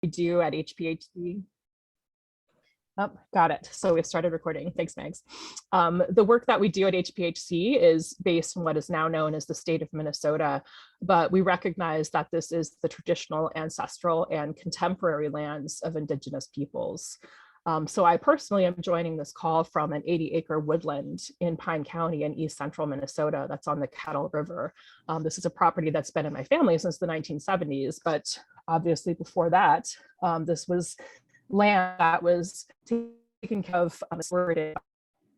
we do at HPHC. Oh, got it. So we started recording. Thanks, Megs. The work that we do at HPHC is based on what is now known as the state of Minnesota, but we recognize that this is the traditional, ancestral, and contemporary lands of Indigenous peoples. So I personally am joining this call from an 80-acre woodland in Pine County in east central Minnesota that's on the Kettle River. This is a property that's been in my family since the 1970s, but obviously before that, this was land that was taken care of by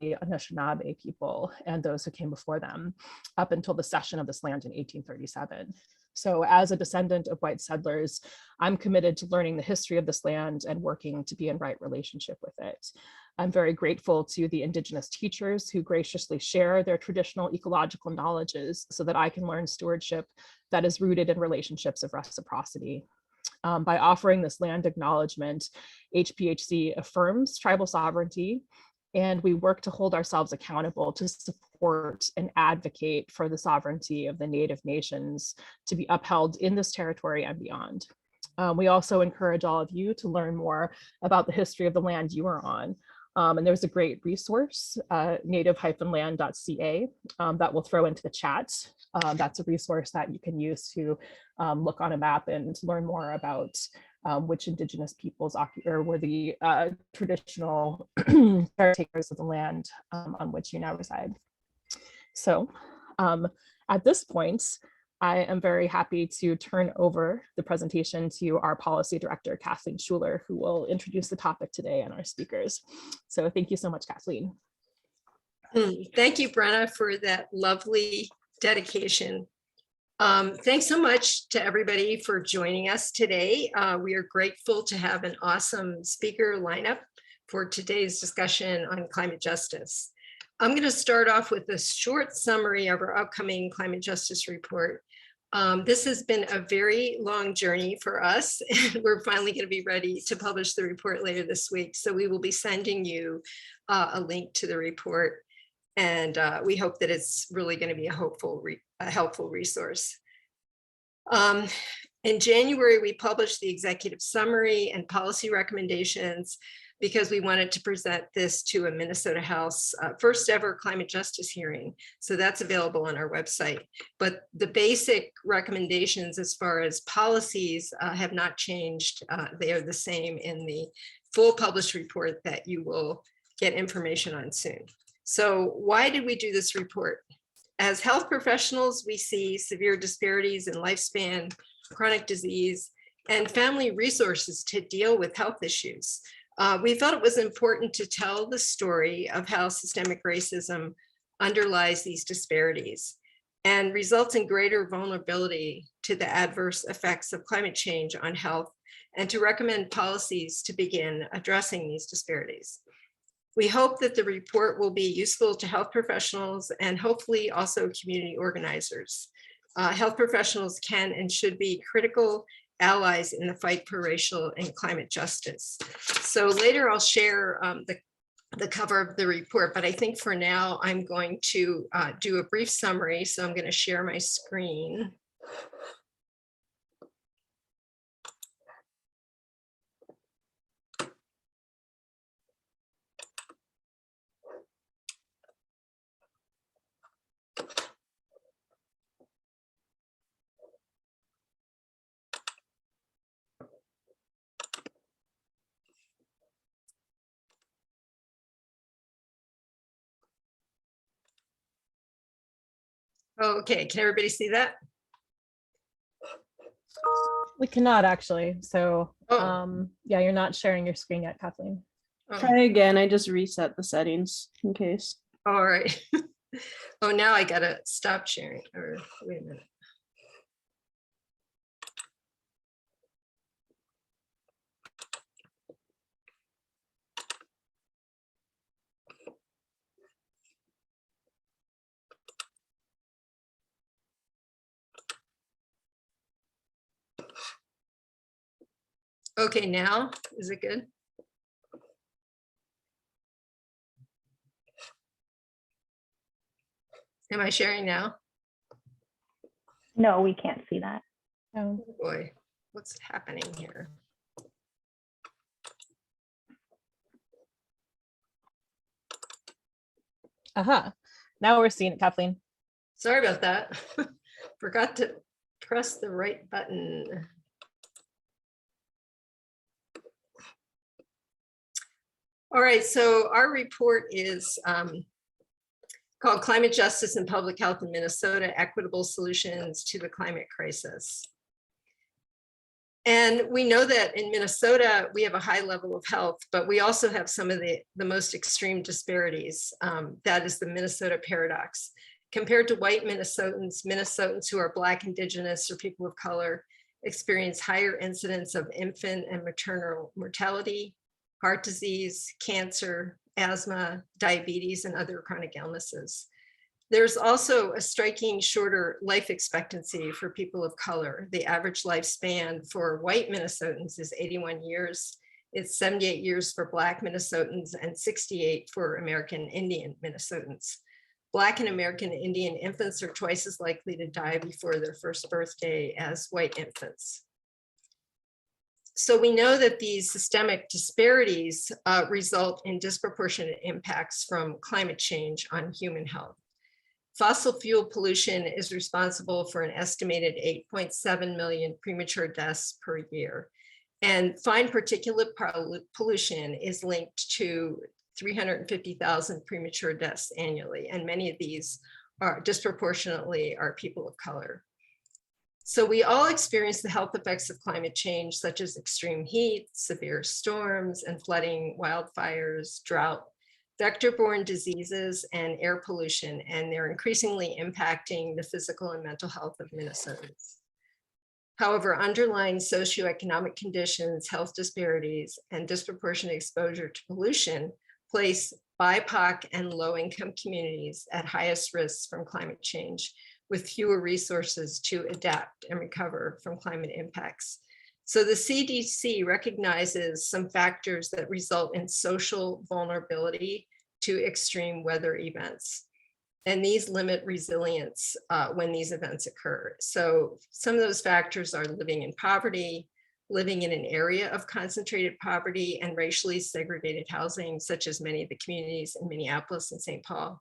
the Anishinaabe people and those who came before them up until the cession of this land in 1837. So as a descendant of white settlers, I'm committed to learning the history of this land and working to be in right relationship with it. I'm very grateful to the Indigenous teachers who graciously share their traditional ecological knowledges so that I can learn stewardship that is rooted in relationships of reciprocity. By offering this land acknowledgement, HPHC affirms tribal sovereignty, and we work to hold ourselves accountable to support and advocate for the sovereignty of the Native nations to be upheld in this territory and beyond. We also encourage all of you to learn more about the history of the land you are on. And there's a great resource, native-land.ca, that we'll throw into the chat. That's a resource that you can use to look on a map and learn more about which Indigenous peoples were the traditional caretakers of the land on which you now reside. So at this point, I am very happy to turn over the presentation to our policy director, Kathleen Schuler, who will introduce the topic today and our speakers. So thank you so much, Kathleen. Thank you, Brenna, for that lovely dedication. Thanks so much to everybody for joining us today. We are grateful to have an awesome speaker lineup for today's discussion on climate justice. I'm going to start off with a short summary of our upcoming climate justice report. This has been a very long journey for us, and we're finally going to be ready to publish the report later this week. So we will be sending you a link to the report, and we hope that it's really going to be a helpful resource. In January, we published the executive summary and policy recommendations because we wanted to present this to a Minnesota House first ever climate justice hearing. So that's available on our website. But the basic recommendations as far as policies have not changed. They are the same in the full published report that you will get information on soon. So why did we do this report? As health professionals, we see severe disparities in lifespan, chronic disease, and family resources to deal with health issues. We felt it was important to tell the story of how systemic racism underlies these disparities and results in greater vulnerability to the adverse effects of climate change on health, and to recommend policies to begin addressing these disparities. We hope that the report will be useful to health professionals and hopefully also community organizers. Health professionals can and should be critical allies in the fight for racial and climate justice. So later I'll share the cover of the report, but I think for now I'm going to do a brief summary. So I'm going to share my screen. Okay, can everybody see that? We cannot actually. So yeah, you're not sharing your screen yet, Kathleen. Try again. I just reset the settings in case. All right. Oh, now I gotta stop sharing, or wait a minute. Okay, now, is it good? Am I sharing now? No, we can't see that. No. Oh boy, what's happening here? Now we're seeing it, Kathleen. Sorry about that. Forgot to press the right button. All right, so our report is called Climate Justice and Public Health in Minnesota, Equitable Solutions to the Climate Crisis. And we know that in Minnesota, we have a high level of health, but we also have some of the most extreme disparities. That is the Minnesota paradox. Compared to white Minnesotans, Minnesotans who are Black, Indigenous, or people of color experience higher incidence of infant and maternal mortality, heart disease, cancer, asthma, diabetes, and other chronic illnesses. There's also a striking shorter life expectancy for people of color. The average lifespan for white Minnesotans is 81 years. It's 78 years for Black Minnesotans and 68 for American Indian Minnesotans. Black and American Indian infants are twice as likely to die before their first birthday as white infants. So we know that these systemic disparities result in disproportionate impacts from climate change on human health. Fossil fuel pollution is responsible for an estimated 8.7 million premature deaths per year. And fine particulate pollution is linked to 350,000 premature deaths annually. And many of these are disproportionately are people of color. So we all experience the health effects of climate change, such as extreme heat, severe storms and flooding, wildfires, drought, vector-borne diseases, and air pollution, and they're increasingly impacting the physical and mental health of Minnesotans. However, underlying socioeconomic conditions, health disparities, and disproportionate exposure to pollution place BIPOC and low-income communities at highest risks from climate change, with fewer resources to adapt and recover from climate impacts. So the CDC recognizes some factors that result in social vulnerability to extreme weather events. And these limit resilience when these events occur. So some of those factors are living in poverty, living in an area of concentrated poverty and racially segregated housing, such as many of the communities in Minneapolis and St. Paul,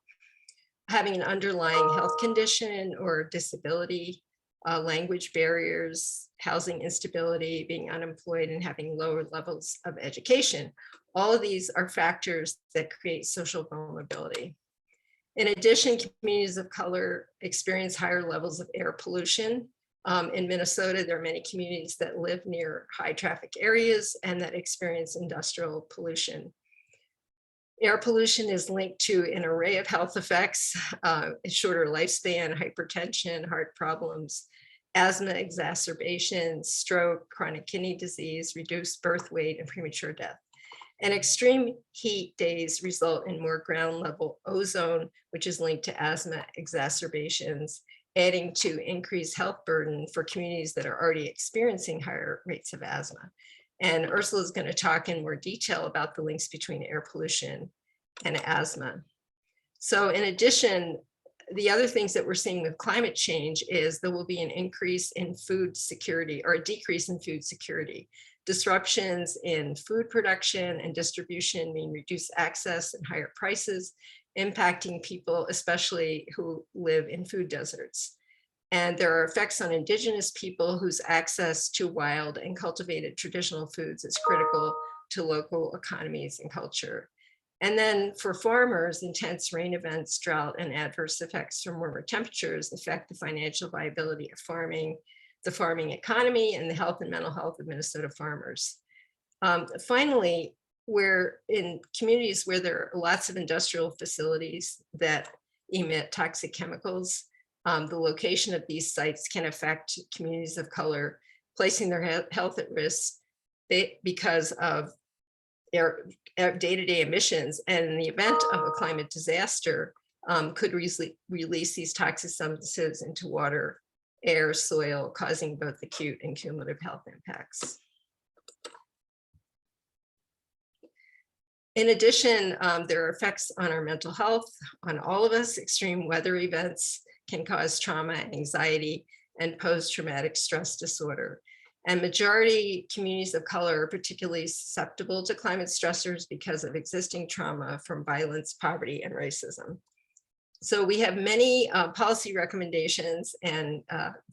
having an underlying health condition or disability, language barriers, housing instability, being unemployed, and having lower levels of education. All of these are factors that create social vulnerability. In addition, communities of color experience higher levels of air pollution. In Minnesota, there are many communities that live near high traffic areas and that experience industrial pollution. Air pollution is linked to an array of health effects, a shorter lifespan, hypertension, heart problems, asthma exacerbations, stroke, chronic kidney disease, reduced birth weight, and premature death. And extreme heat days result in more ground level ozone, which is linked to asthma exacerbations, adding to increased health burden for communities that are already experiencing higher rates of asthma. And Ursula is going to talk in more detail about the links between air pollution and asthma. So in addition, the other things that we're seeing with climate change is there will be an increase in food security or a decrease in food security. Disruptions in food production and distribution mean reduced access and higher prices, impacting people, especially who live in food deserts. And there are effects on Indigenous people whose access to wild and cultivated traditional foods is critical to local economies and culture. And then for farmers, intense rain events, drought, and adverse effects from warmer temperatures affect the financial viability of farming, the farming economy, and the health and mental health of Minnesota farmers. Finally, we're in communities where there are lots of industrial facilities that emit toxic chemicals. The location of these sites can affect communities of color, placing their health at risk because of day-to-day emissions. And in the event of a climate disaster, could release these toxic substances into water, air, soil, causing both acute and cumulative health impacts. In addition, there are effects on our mental health, on all of us. Extreme weather events can cause trauma, anxiety, and post-traumatic stress disorder. And majority communities of color are particularly susceptible to climate stressors because of existing trauma from violence, poverty, and racism. So we have many policy recommendations, and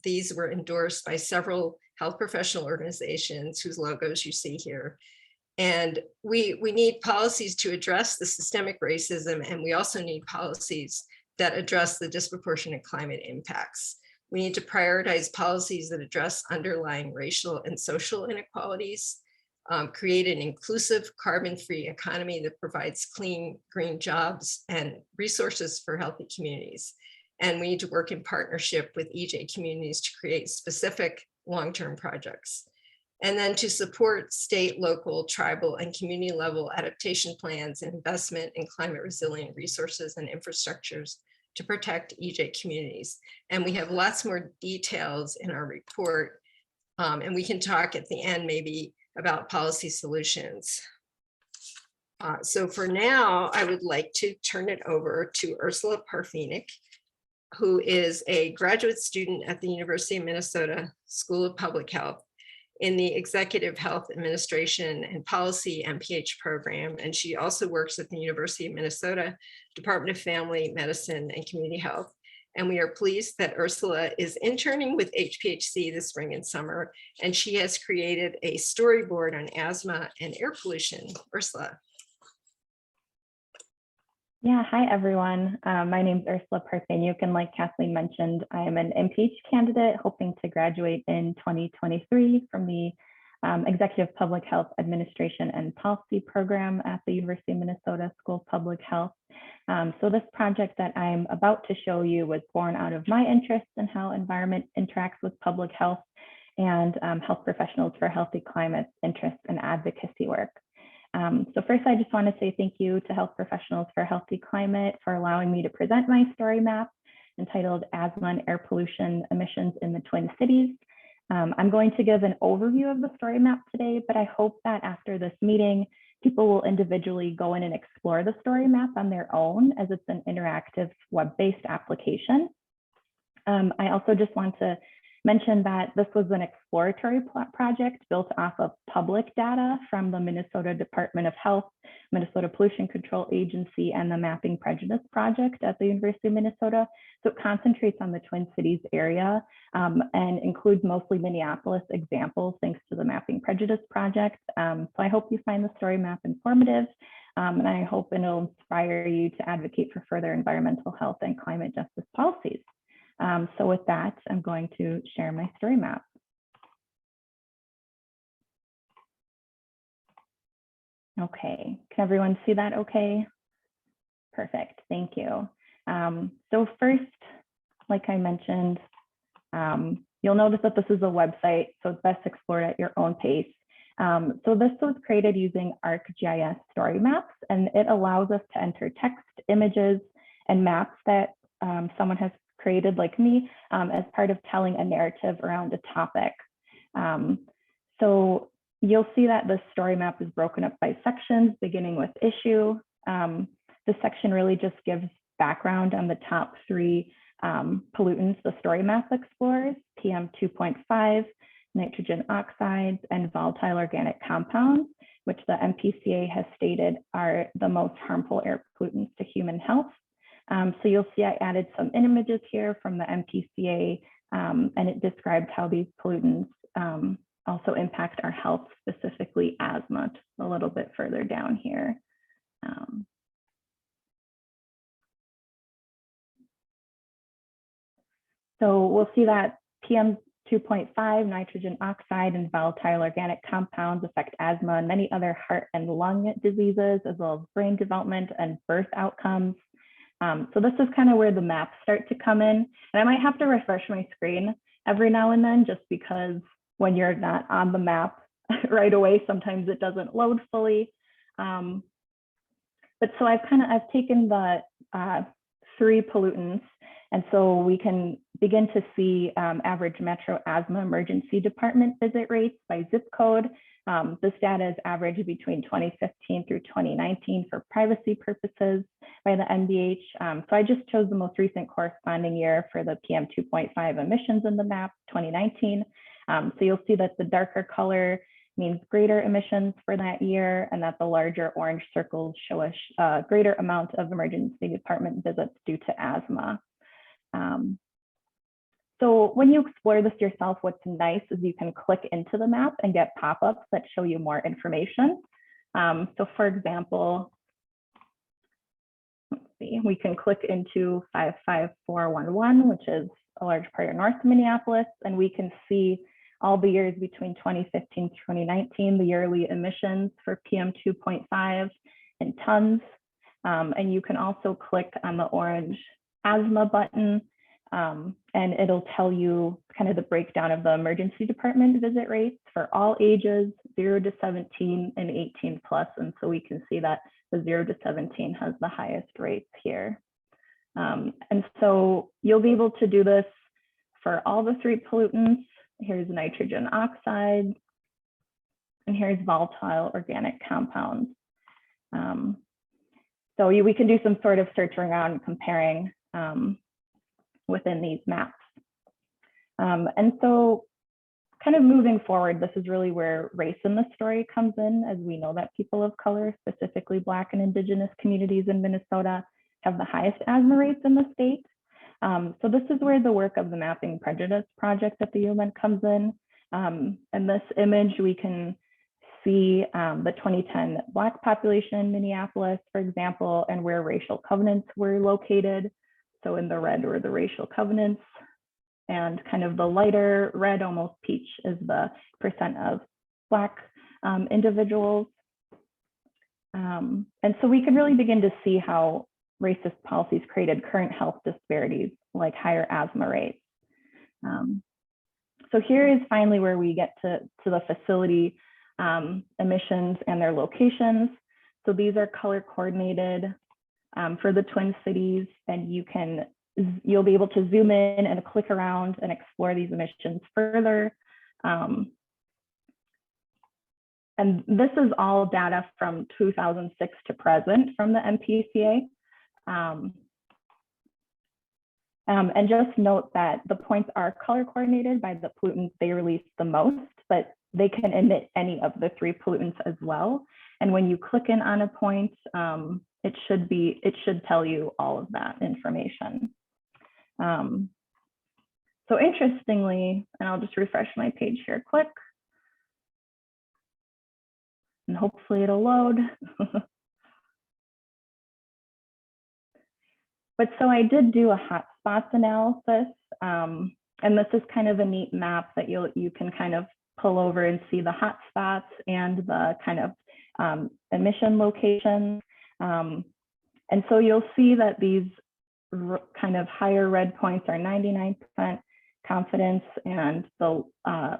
these were endorsed by several health professional organizations whose logos you see here. And we need policies to address the systemic racism, and we also need policies that address the disproportionate climate impacts. We need to prioritize policies that address underlying racial and social inequalities, create an inclusive carbon-free economy that provides clean, green jobs and resources for healthy communities. And we need to work in partnership with EJ communities to create specific long-term projects. And then to support state, local, tribal, and community level adaptation plans and investment in climate resilient resources and infrastructures to protect EJ communities. And we have lots more details in our report. And we can talk at the end maybe about policy solutions. So for now, I would like to turn it over to Ursula Parfenik, who is a graduate student at the University of Minnesota School of Public Health in the Executive Health Administration and Policy MPH program. And she also works at the University of Minnesota Department of Family Medicine and Community Health. And we are pleased that Ursula is interning with HPHC this spring and summer, and she has created a storyboard on asthma and air pollution. Ursula. Yeah, hi everyone. My name is Ursula Parfenik, and like Kathleen mentioned, I am an MPH candidate hoping to graduate in 2023 from the Executive Public Health Administration and Policy program at the University of Minnesota School of Public Health. So this project that I'm about to show you was born out of my interest in how environment interacts with public health and health professionals for healthy climates, interests, and advocacy work. So first, I just want to say thank you to Health Professionals for a Healthy Climate for allowing me to present my story map entitled Asthma and Air Pollution Emissions in the Twin Cities. I'm going to give an overview of the story map today, but I hope that after this meeting, people will individually go in and explore the story map on their own, as it's an interactive web-based application. I also just want to mention that this was an exploratory project built off of public data from the Minnesota Department of Health, Minnesota Pollution Control Agency, and the Mapping Prejudice Project at the University of Minnesota. So it concentrates on the Twin Cities area and includes mostly Minneapolis examples, thanks to the Mapping Prejudice Project. So I hope you find the story map informative, and I hope it'll inspire you to advocate for further environmental health and climate justice policies. So with that, I'm going to share my story map. Okay, can everyone see that okay? Perfect, thank you. So first, like I mentioned, you'll notice that this is a website, so it's best explored at your own pace. So this was created using ArcGIS story maps, and it allows us to enter text, images, and maps that someone has created like me as part of telling a narrative around a topic. So you'll see that the story map is broken up by sections, beginning with issue. This section really just gives background on the top three pollutants the story map explores: PM 2.5, nitrogen oxides, and volatile organic compounds, which the MPCA has stated are the most harmful air pollutants to human health. So you'll see I added some images here from the MPCA, and it described how these pollutants also impact our health, specifically asthma, a little bit further down here. So we'll see that PM 2.5, nitrogen oxide, and volatile organic compounds affect asthma and many other heart and lung diseases, as well as brain development and birth outcomes. So this is kind of where the maps start to come in. And I might have to refresh my screen every now and then, just because when you're not on the map right away, sometimes it doesn't load fully. But so I've taken the three pollutants, and so we can begin to see average metro asthma emergency department visit rates by zip code. This data is averaged between 2015 through 2019 for privacy purposes by the NBH. So I just chose the most recent corresponding year for the PM 2.5 emissions in the map, 2019. So you'll see that the darker color means greater emissions for that year, and that the larger orange circles show a greater amount of emergency department visits due to asthma. So when you explore this yourself, what's nice is you can click into the map and get pop-ups that show you more information. So for example, let's see, we can click into 55411, which is a large part of North Minneapolis, and we can see all the years between 2015 to 2019, the yearly emissions for PM 2.5 in tons. And you can also click on the orange asthma button, and it'll tell you kind of the breakdown of the emergency department visit rates for all ages, 0 to 17 and 18 plus. And so we can see that the 0 to 17 has the highest rates here. And so you'll be able to do this for all the 3 pollutants. Here's nitrogen oxide, and here's volatile organic compounds. So we can do some sort of searching around and comparing within these maps. And so kind of moving forward, this is really where race in the story comes in, as we know that people of color, specifically Black and Indigenous communities in Minnesota, have the highest asthma rates in the state. So this is where the work of the Mapping Prejudice Project at the UMN comes in. In this image, we can see the 2010 Black population in Minneapolis, for example, and where racial covenants were located. So in the red were the racial covenants, and kind of the lighter red, almost peach, is the percent of Black individuals. And so we can really begin to see how racist policies created current health disparities, like higher asthma rates. So here is finally where we get to the facility emissions and their locations. So these are color coordinated for the Twin Cities, and you'll be able to zoom in and click around and explore these emissions further. And this is all data from 2006 to present from the MPCA. And just note that the points are color coordinated by the pollutants they release the most, but they can emit any of the 3 pollutants as well. And when you click in on a point, it should tell you all of that information. So interestingly, and I'll just refresh my page here quick, and hopefully it'll load. But so I did do a hotspots analysis, and this is kind of a neat map that you can kind of pull over and see the hotspots and the kind of emission locations. And so you'll see that these kind of higher red points are 99% confidence, and the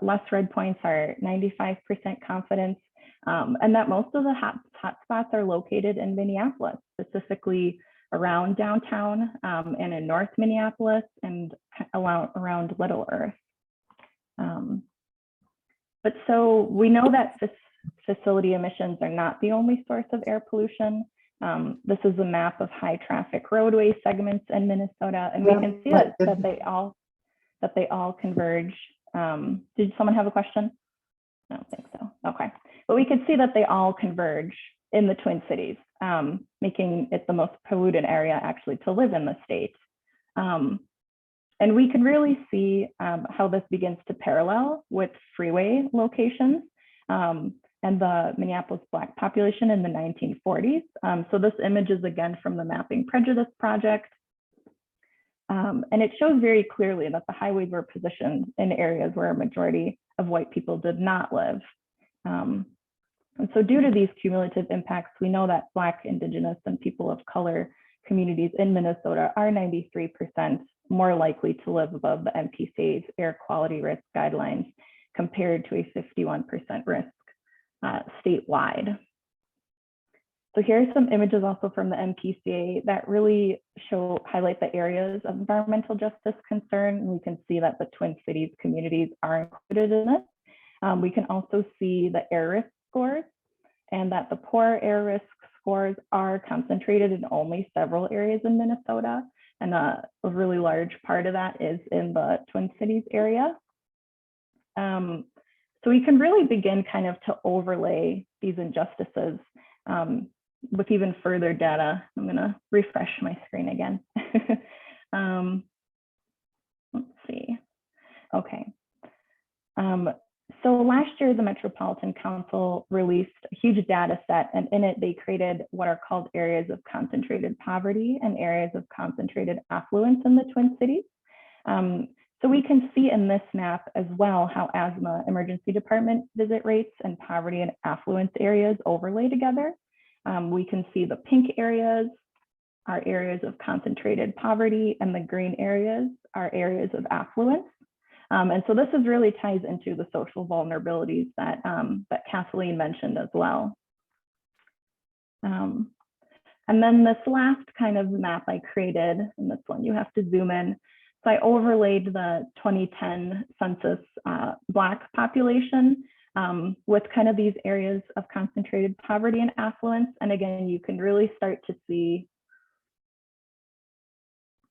less red points are 95% confidence, and that most of the hotspots are located in Minneapolis, specifically around downtown and in North Minneapolis and around Little Earth. But so we know that facility emissions are not the only source of air pollution. This is a map of high traffic roadway segments in Minnesota, and we can see that they all converge. Did someone have a question? I don't think so. Okay, but we can see that they all converge in the Twin Cities, making it the most polluted area actually to live in the state. And we can really see how this begins to parallel with freeway locations and the Minneapolis Black population in the 1940s. So this image is again from the Mapping Prejudice Project. And it shows very clearly that the highways were positioned in areas where a majority of white people did not live. And so due to these cumulative impacts, we know that Black, Indigenous, and people of color communities in Minnesota are 93% more likely to live above the MPCA's air quality risk guidelines compared to a 51% risk statewide. So here are some images also from the MPCA that really highlight the areas of environmental justice concern. And we can see that the Twin Cities communities are included in this. We can also see the air risk scores, and that the poor air risk scores are concentrated in only several areas in Minnesota. And a really large part of that is in the Twin Cities area. So So we can really begin kind of to overlay these injustices with even further data. I'm going to refresh my screen again. Let's see. Okay. So last year, the Metropolitan Council released a huge data set, and in it, they created what are called areas of concentrated poverty and areas of concentrated affluence in the Twin Cities. So we can see in this map as well how asthma emergency department visit rates and poverty and affluence areas overlay together. We can see the pink areas are areas of concentrated poverty, and the green areas are areas of affluence. And so this is really ties into the social vulnerabilities that, that Kathleen mentioned as well. And then this last kind of map I created, and this one you have to zoom in. So I overlaid the 2010 census Black population with kind of these areas of concentrated poverty and affluence. And again, you can really start to see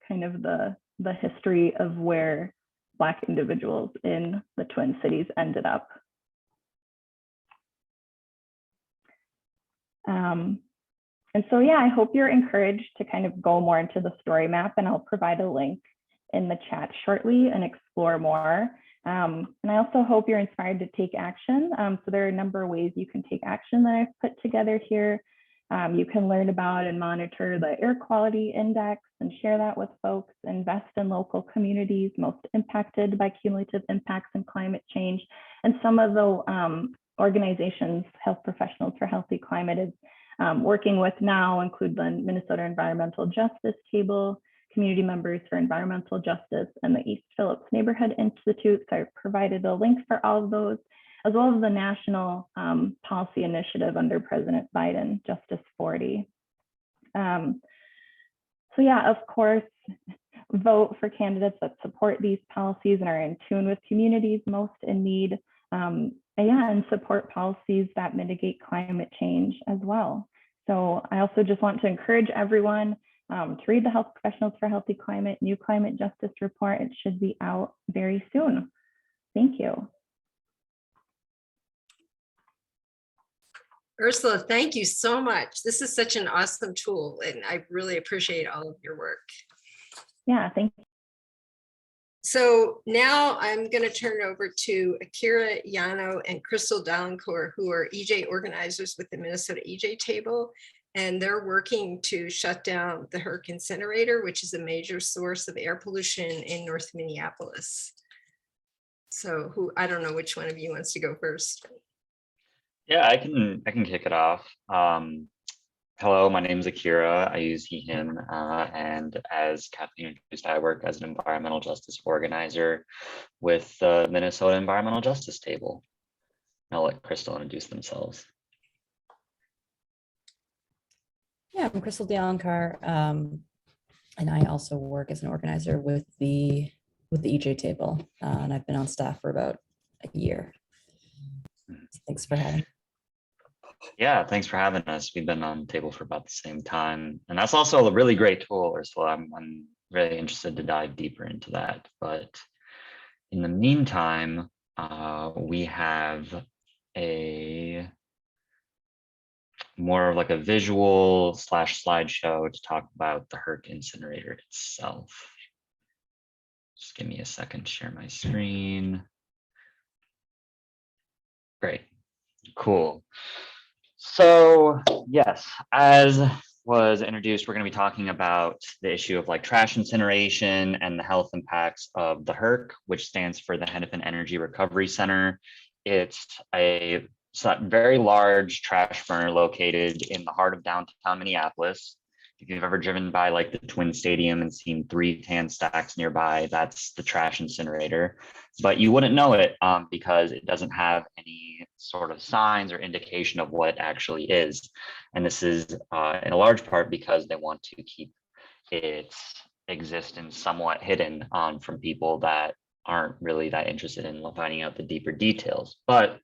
kind of the history of where Black individuals in the Twin Cities ended up. And so, yeah, I hope you're encouraged to kind of go more into the story map, and I'll provide a link in the chat shortly and explore more. And I also hope you're inspired to take action. So there are a number of ways you can take action that I've put together here. You can learn about and monitor the air quality index and share that with folks, invest in local communities most impacted by cumulative impacts and climate change. And some of the organizations, Health Professionals for Healthy Climate is working with now include the Minnesota Environmental Justice Table, Community Members for Environmental Justice, and the East Phillips Neighborhood Institute. So I've provided a link for all of those, as well as the national policy initiative under President Biden, Justice 40. So yeah, of course, vote for candidates that support these policies and are in tune with communities most in need. And support policies that mitigate climate change as well. So I also just want to encourage everyone to read the Health Professionals for Healthy Climate New Climate Justice Report. It should be out very soon. Thank you. Ursula, thank you so much. This is such an awesome tool, and I really appreciate all of your work. Yeah, thank you. So now I'm going to turn over to Akira Yano and Crystal Dallencourt, who are EJ organizers with the Minnesota EJ Table, and they're working to shut down the HPHC incinerator, which is a major source of air pollution in North Minneapolis. So I don't know which one of you wants to go first. Yeah, I can kick it off. Hello, my name is Akira. I use he, him, and as Kathleen introduced, I work as an environmental justice organizer with the Minnesota Environmental Justice Table. I'll let Crystal introduce themselves. Yeah, I'm Crystal Dallencourt, and I also work as an organizer with the EJ Table, and I've been on staff for about a year. Thanks for having me. Yeah, thanks for having us. We've been on the table for about the same time. And that's also a really great tool, Ursula. I'm really interested to dive deeper into that. But in the meantime, we have a more of like a visual / slideshow to talk about the HPHC incinerator itself. Just give me a second to share my screen. Great, cool. So yes, as was introduced, we're going to be talking about the issue of like trash incineration and the health impacts of the HPHC, which stands for the Hennepin Energy Recovery Center. It's a very large trash burner located in the heart of downtown Minneapolis. If you've ever driven by like the Twin Stadium and seen 3 tan stacks nearby, that's the trash incinerator. But you wouldn't know it because it doesn't have any sort of signs or indication of what it actually is. And this is in a large part because they want to keep its existence somewhat hidden from people that aren't really that interested in finding out the deeper details. But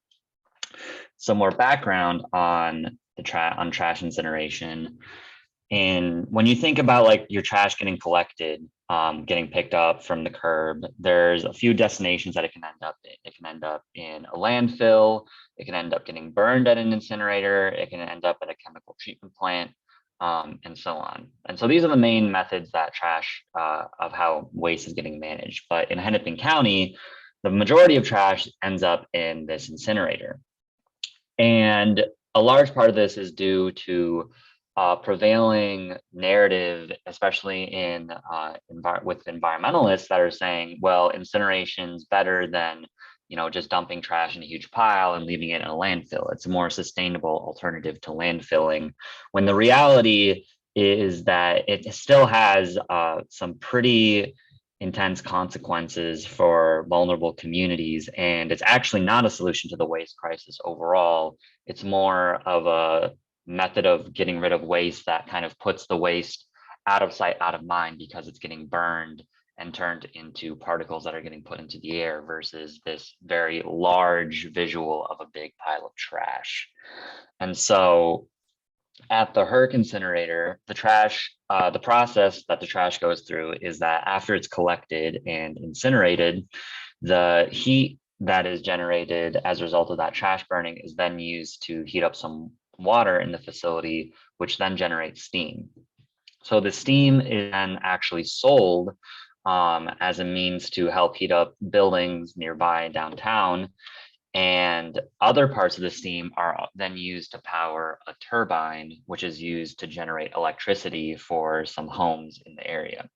some more background on the trash incineration And when you think about like your trash getting collected, getting picked up from the curb, there's a few destinations that it can end up in. It can end up in a landfill, it can end up getting burned at an incinerator, it can end up at a chemical treatment plant, and so on. And so these are the main methods that trash of how waste is getting managed. But in Hennepin County, the majority of trash ends up in this incinerator. And a large part of this is due to prevailing narrative, especially in with environmentalists that are saying, well, incineration's better than just dumping trash in a huge pile and leaving it in a landfill. It's a more sustainable alternative to landfilling, when the reality is that it still has some pretty intense consequences for vulnerable communities, and it's actually not a solution to the waste crisis overall. It's more of a method of getting rid of waste that kind of puts the waste out of sight, out of mind, because it's getting burned and turned into particles that are getting put into the air, versus this very large visual of a big pile of trash. And so at the HERC incinerator, the trash, the process that the trash goes through is that after it's collected and incinerated, the heat that is generated as a result of that trash burning is then used to heat up some water in the facility, which then generates steam. So the steam is then actually sold as a means to help heat up buildings nearby downtown. And other parts of the steam are then used to power a turbine, which is used to generate electricity for some homes in the area.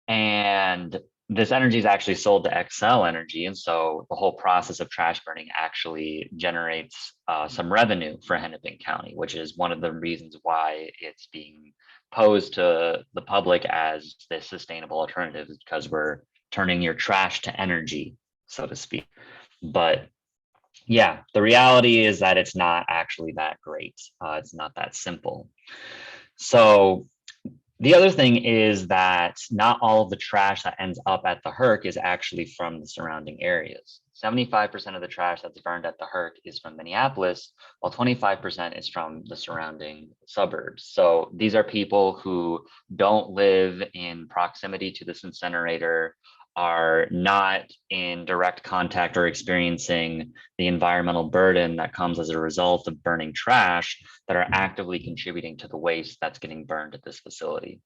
And this energy is actually sold to Xcel Energy. And so the whole process of trash burning actually generates some revenue for Hennepin County, which is one of the reasons why it's being posed to the public as this sustainable alternative, is because we're turning your trash to energy, so to speak. But yeah, the reality is that it's not actually that great. It's not that simple. So the other thing is that not all of the trash that ends up at the HERC is actually from the surrounding areas. 75% of the trash that's burned at the HERC is from Minneapolis, while 25% is from the surrounding suburbs. So these are people who don't live in proximity to this incinerator, are not in direct contact or experiencing the environmental burden that comes as a result of burning trash, that are actively contributing to the waste that's getting burned at this facility.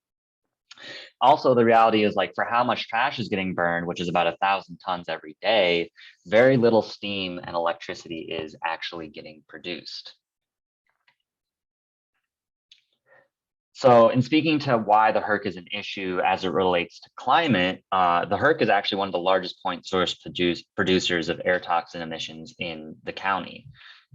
Also, the reality is, like, for how much trash is getting burned, which is about 1,000 tons every day, very little steam and electricity is actually getting produced. So in speaking to why the HERC is an issue as it relates to climate, the HERC is actually one of the largest point source producers of air toxin emissions in the county.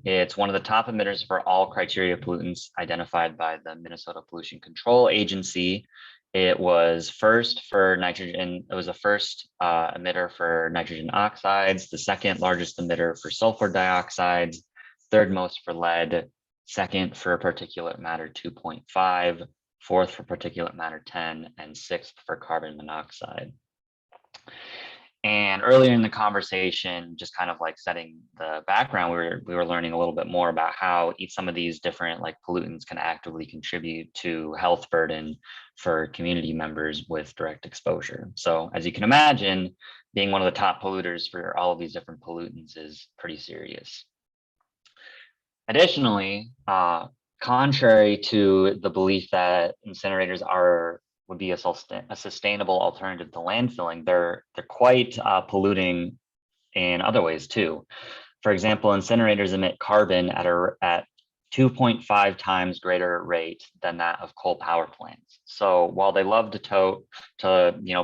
It's one of the top emitters for all criteria pollutants identified by the Minnesota Pollution Control Agency. It was first for nitrogen. It was the first emitter for nitrogen oxides, the second largest emitter for sulfur dioxides, third most for lead, second for particulate matter 2.5, fourth for particulate matter 10, and sixth for carbon monoxide. And earlier in the conversation, just kind of like setting the background, we were learning a little bit more about how some of these different like pollutants can actively contribute to health burden for community members with direct exposure. So as you can imagine, being one of the top polluters for all of these different pollutants is pretty serious. Additionally, contrary to the belief that incinerators would be a sustainable alternative to landfilling, they're quite polluting in other ways too. For example, incinerators emit carbon at 2.5 times greater rate than that of coal power plants. So while they love to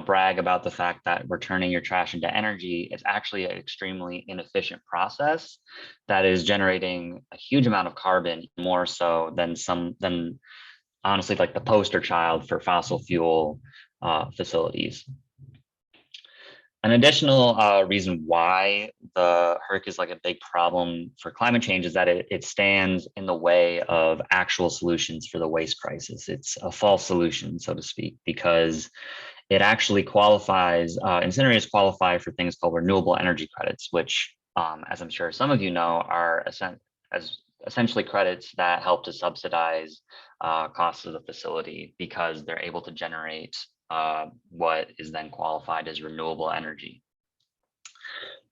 brag about the fact that we're turning your trash into energy, it's actually an extremely inefficient process that is generating a huge amount of carbon, more so than honestly like the poster child for fossil fuel facilities. An additional reason why the HERC is like a big problem for climate change is that it stands in the way of actual solutions for the waste crisis. It's a false solution, so to speak, because it actually qualifies, incinerators qualify for things called renewable energy credits, which, as I'm sure some of you know, are essentially credits that help to subsidize costs of the facility because they're able to generate what is then qualified as renewable energy.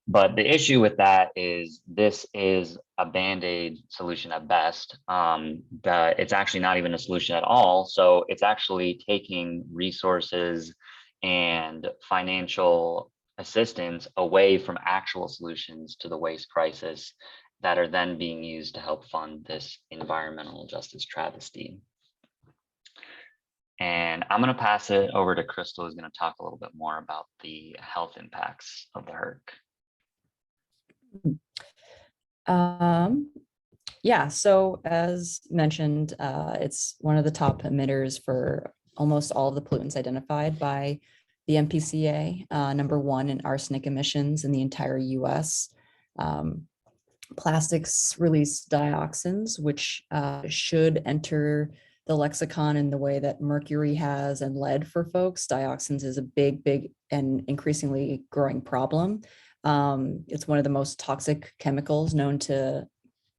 But the issue with that is this is a Band-Aid solution at best. It's actually not even a solution at all. So it's actually taking resources and financial assistance away from actual solutions to the waste crisis that are then being used to help fund this environmental justice travesty. And I'm going to pass it over to Crystal, who's going to talk a little bit more about the health impacts of the HPHC. Yeah, so as mentioned, it's one of the top emitters for almost all of the pollutants identified by the MPCA, number one in arsenic emissions in the entire US. Plastics release dioxins, which should enter the lexicon in the way that mercury has and lead for folks. Dioxins is a big and increasingly growing problem. It's one of the most toxic chemicals known to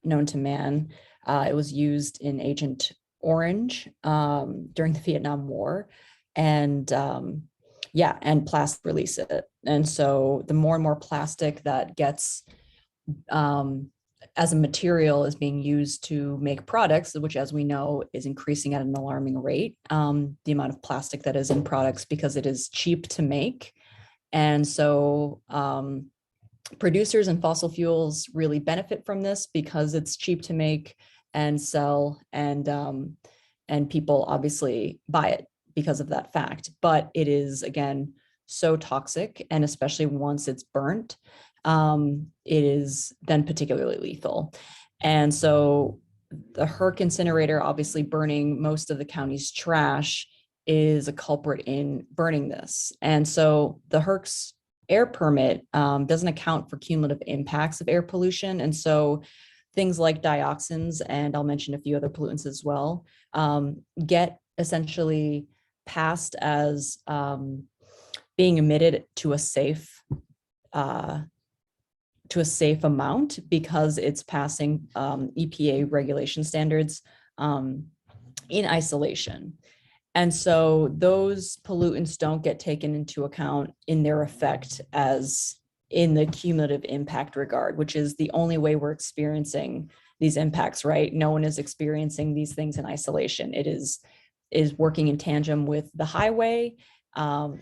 man. It was used in Agent Orange during the Vietnam War, and and plastic release it. And so the more and more plastic that gets as a material is being used to make products, which, as we know, is increasing at an alarming rate, the amount of plastic that is in products because it is cheap to make. And so producers and fossil fuels really benefit from this because it's cheap to make and sell, and people obviously buy it because of that fact. But it is, again, so toxic, and especially once it's burnt, it is then particularly lethal. And so the HERC incinerator, obviously burning most of the county's trash, is a culprit in burning this. And so the HERC's air permit doesn't account for cumulative impacts of air pollution. And so things like dioxins, and I'll mention a few other pollutants as well, get essentially passed as being emitted to a safe amount because it's passing EPA regulation standards in isolation. And so those pollutants don't get taken into account in their effect as in the cumulative impact regard, which is the only way we're experiencing these impacts, right? No one is experiencing these things in isolation. It is working in tandem with the highway,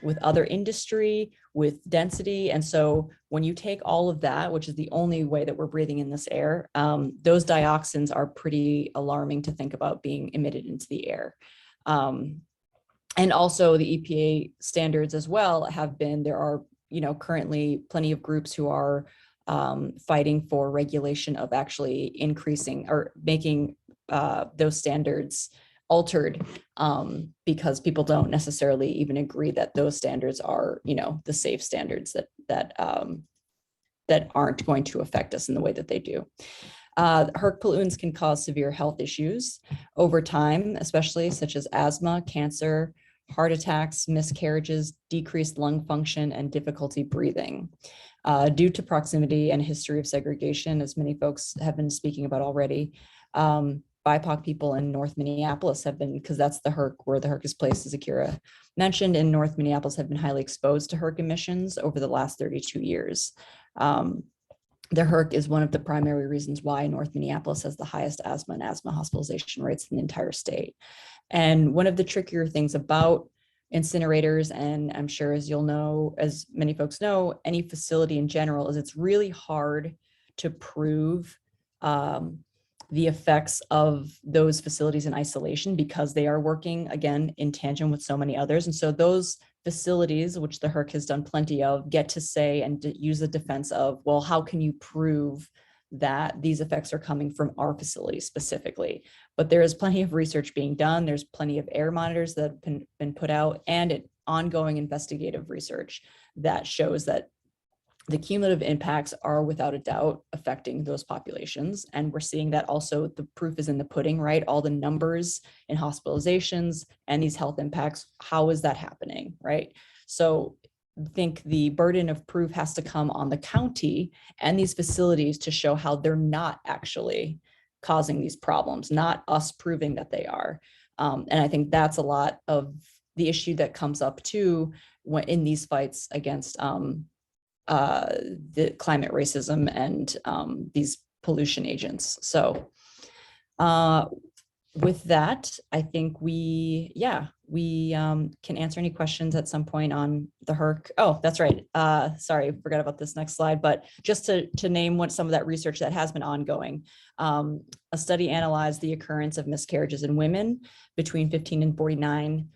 with other industry, with density. And so when you take all of that, which is the only way that we're breathing in this air, those dioxins are pretty alarming to think about being emitted into the air. And also the EPA standards as well there are, currently plenty of groups who are fighting for regulation of actually increasing or making those standards altered, because people don't necessarily even agree that those standards are, the safe standards that aren't going to affect us in the way that they do. HERC pollutants can cause severe health issues over time, especially such as asthma, cancer, heart attacks, miscarriages, decreased lung function, and difficulty breathing. Due to proximity and history of segregation, as many folks have been speaking about already, BIPOC people in North Minneapolis have been, because that's the HERC, where the HERC is placed, as Akira mentioned, in North Minneapolis, have been highly exposed to HERC emissions over the last 32 years. The HERC is one of the primary reasons why North Minneapolis has the highest asthma and asthma hospitalization rates in the entire state. And one of the trickier things about incinerators, and I'm sure as you'll know, as many folks know, any facility in general, is it's really hard to prove the effects of those facilities in isolation because they are working, again, in tandem with so many others. And so those facilities, which the HERC has done plenty of, get to say and use the defense of, well, how can you prove that these effects are coming from our facility specifically? But there is plenty of research being done. There's plenty of air monitors that have been put out, and ongoing investigative research that shows that the cumulative impacts are without a doubt affecting those populations. And we're seeing that also, the proof is in the pudding, right? All the numbers in hospitalizations and these health impacts, how is that happening, right? So I think the burden of proof has to come on the county and these facilities to show how they're not actually causing these problems, not us proving that they are. And I think that's a lot of the issue that comes up too when in these fights against the climate racism and these pollution agents. So with that, I think we can answer any questions at some point on the HERC. Oh, that's right. Sorry, forgot about this next slide, but just to name what some of that research that has been ongoing. A study analyzed the occurrence of miscarriages in women between 15 and 49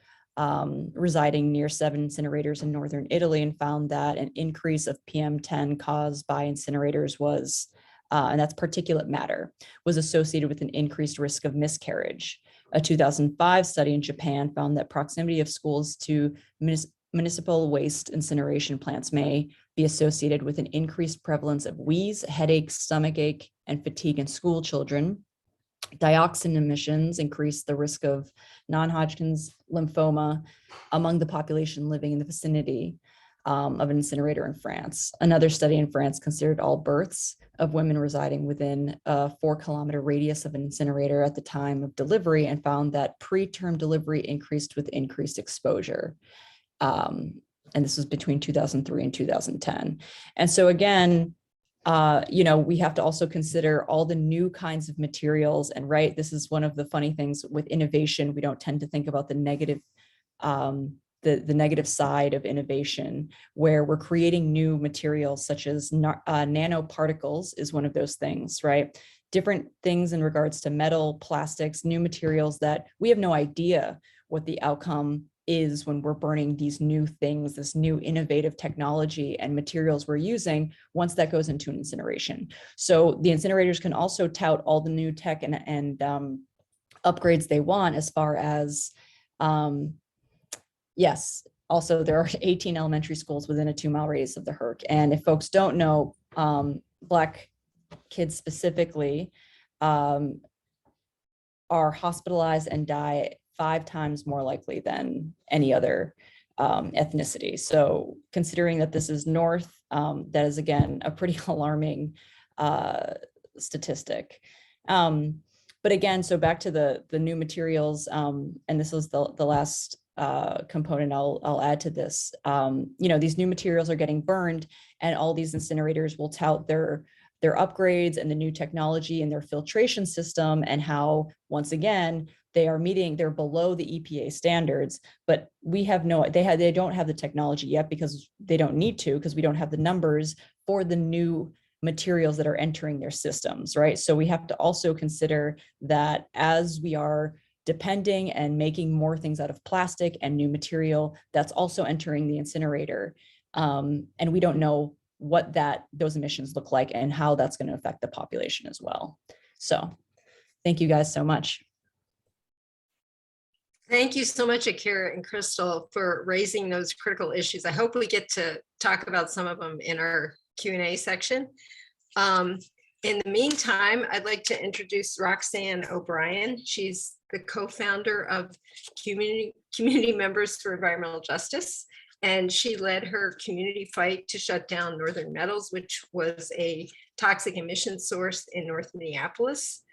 residing near 7 incinerators in northern Italy, and found that an increase of PM10 caused by incinerators was and that's particulate matter, was associated with an increased risk of miscarriage. A 2005 study in Japan found that proximity of schools to municipal waste incineration plants may be associated with an increased prevalence of wheeze, headaches, stomachache, and fatigue in school children. Dioxin emissions increase the risk of non-Hodgkin's lymphoma among the population living in the vicinity of an incinerator in France. Another study in France considered all births of women residing within a 4-kilometer radius of an incinerator at the time of delivery, and found that preterm delivery increased with increased exposure. And this was between 2003 and 2010. And so again, we have to also consider all the new kinds of materials. And right, this is one of the funny things with innovation. We don't tend to think about the negative the negative side of innovation, where we're creating new materials such as nanoparticles is one of those things, right? Different things in regards to metal, plastics, new materials that we have no idea what the outcome is when we're burning these new things, this new innovative technology and materials we're using once that goes into an incineration. So the incinerators can also tout all the new tech and upgrades they want as far as, yes, also there are 18 elementary schools within a 2-mile radius of the HERC. And if folks don't know, Black kids specifically are hospitalized and die 5 times more likely than any other ethnicity. So considering that this is North, that is again a pretty alarming statistic. But again, so back to the new materials, and this is the last component I'll add to this. These new materials are getting burned, and all these incinerators will tout their upgrades and the new technology and their filtration system, and how, once again, they're below the EPA standards, but they don't have the technology yet because they don't need to, because we don't have the numbers for the new materials that are entering their systems, right? So we have to also consider that as we are depending and making more things out of plastic and new material, that's also entering the incinerator. And we don't know what those emissions look like and how that's going to affect the population as well. So thank you guys so much. Thank you so much, Akira and Crystal, for raising those critical issues. I hope we get to talk about some of them in our Q&A section. In the meantime, I'd like to introduce Roxanne O'Brien. She's the co-founder of Community Members for Environmental Justice, and she led her community fight to shut down Northern Metals, which was a toxic emission source in North Minneapolis,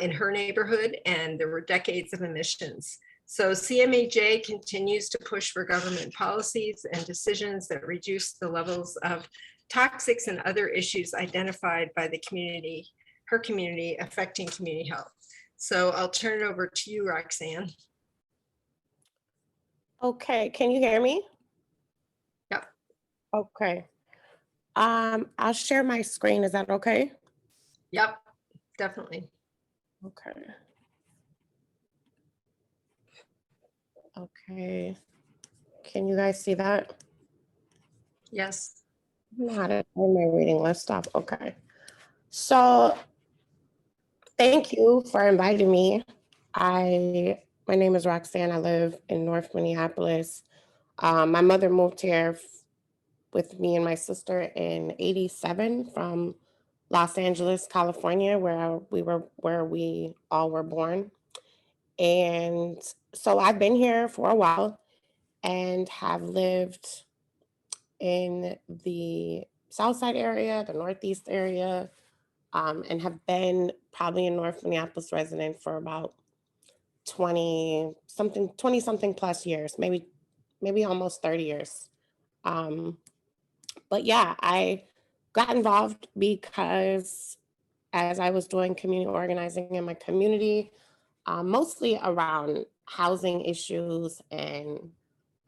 in her neighborhood, and there were decades of emissions. So CMEJ continues to push for government policies and decisions that reduce the levels of toxics and other issues identified by the community, her community, affecting community health. So I'll turn it over to you, Roxanne. Okay, can you hear me? Yep. Okay. I'll share my screen. Is that okay? Yep, definitely. Okay. Okay. Can you guys see that? Yes. I don't know how to turn my reading list off. Okay. So thank you for inviting me. My name is Roxanne. I live in North Minneapolis. My mother moved here with me and my sister in '87 from Los Angeles, California, where we all were born. And so I've been here for a while and have lived in the South Side area, the Northeast area, and have been probably a North Minneapolis resident for about 20 something plus years, maybe almost 30 years. But yeah, I got involved because as I was doing community organizing in my community, mostly around housing issues and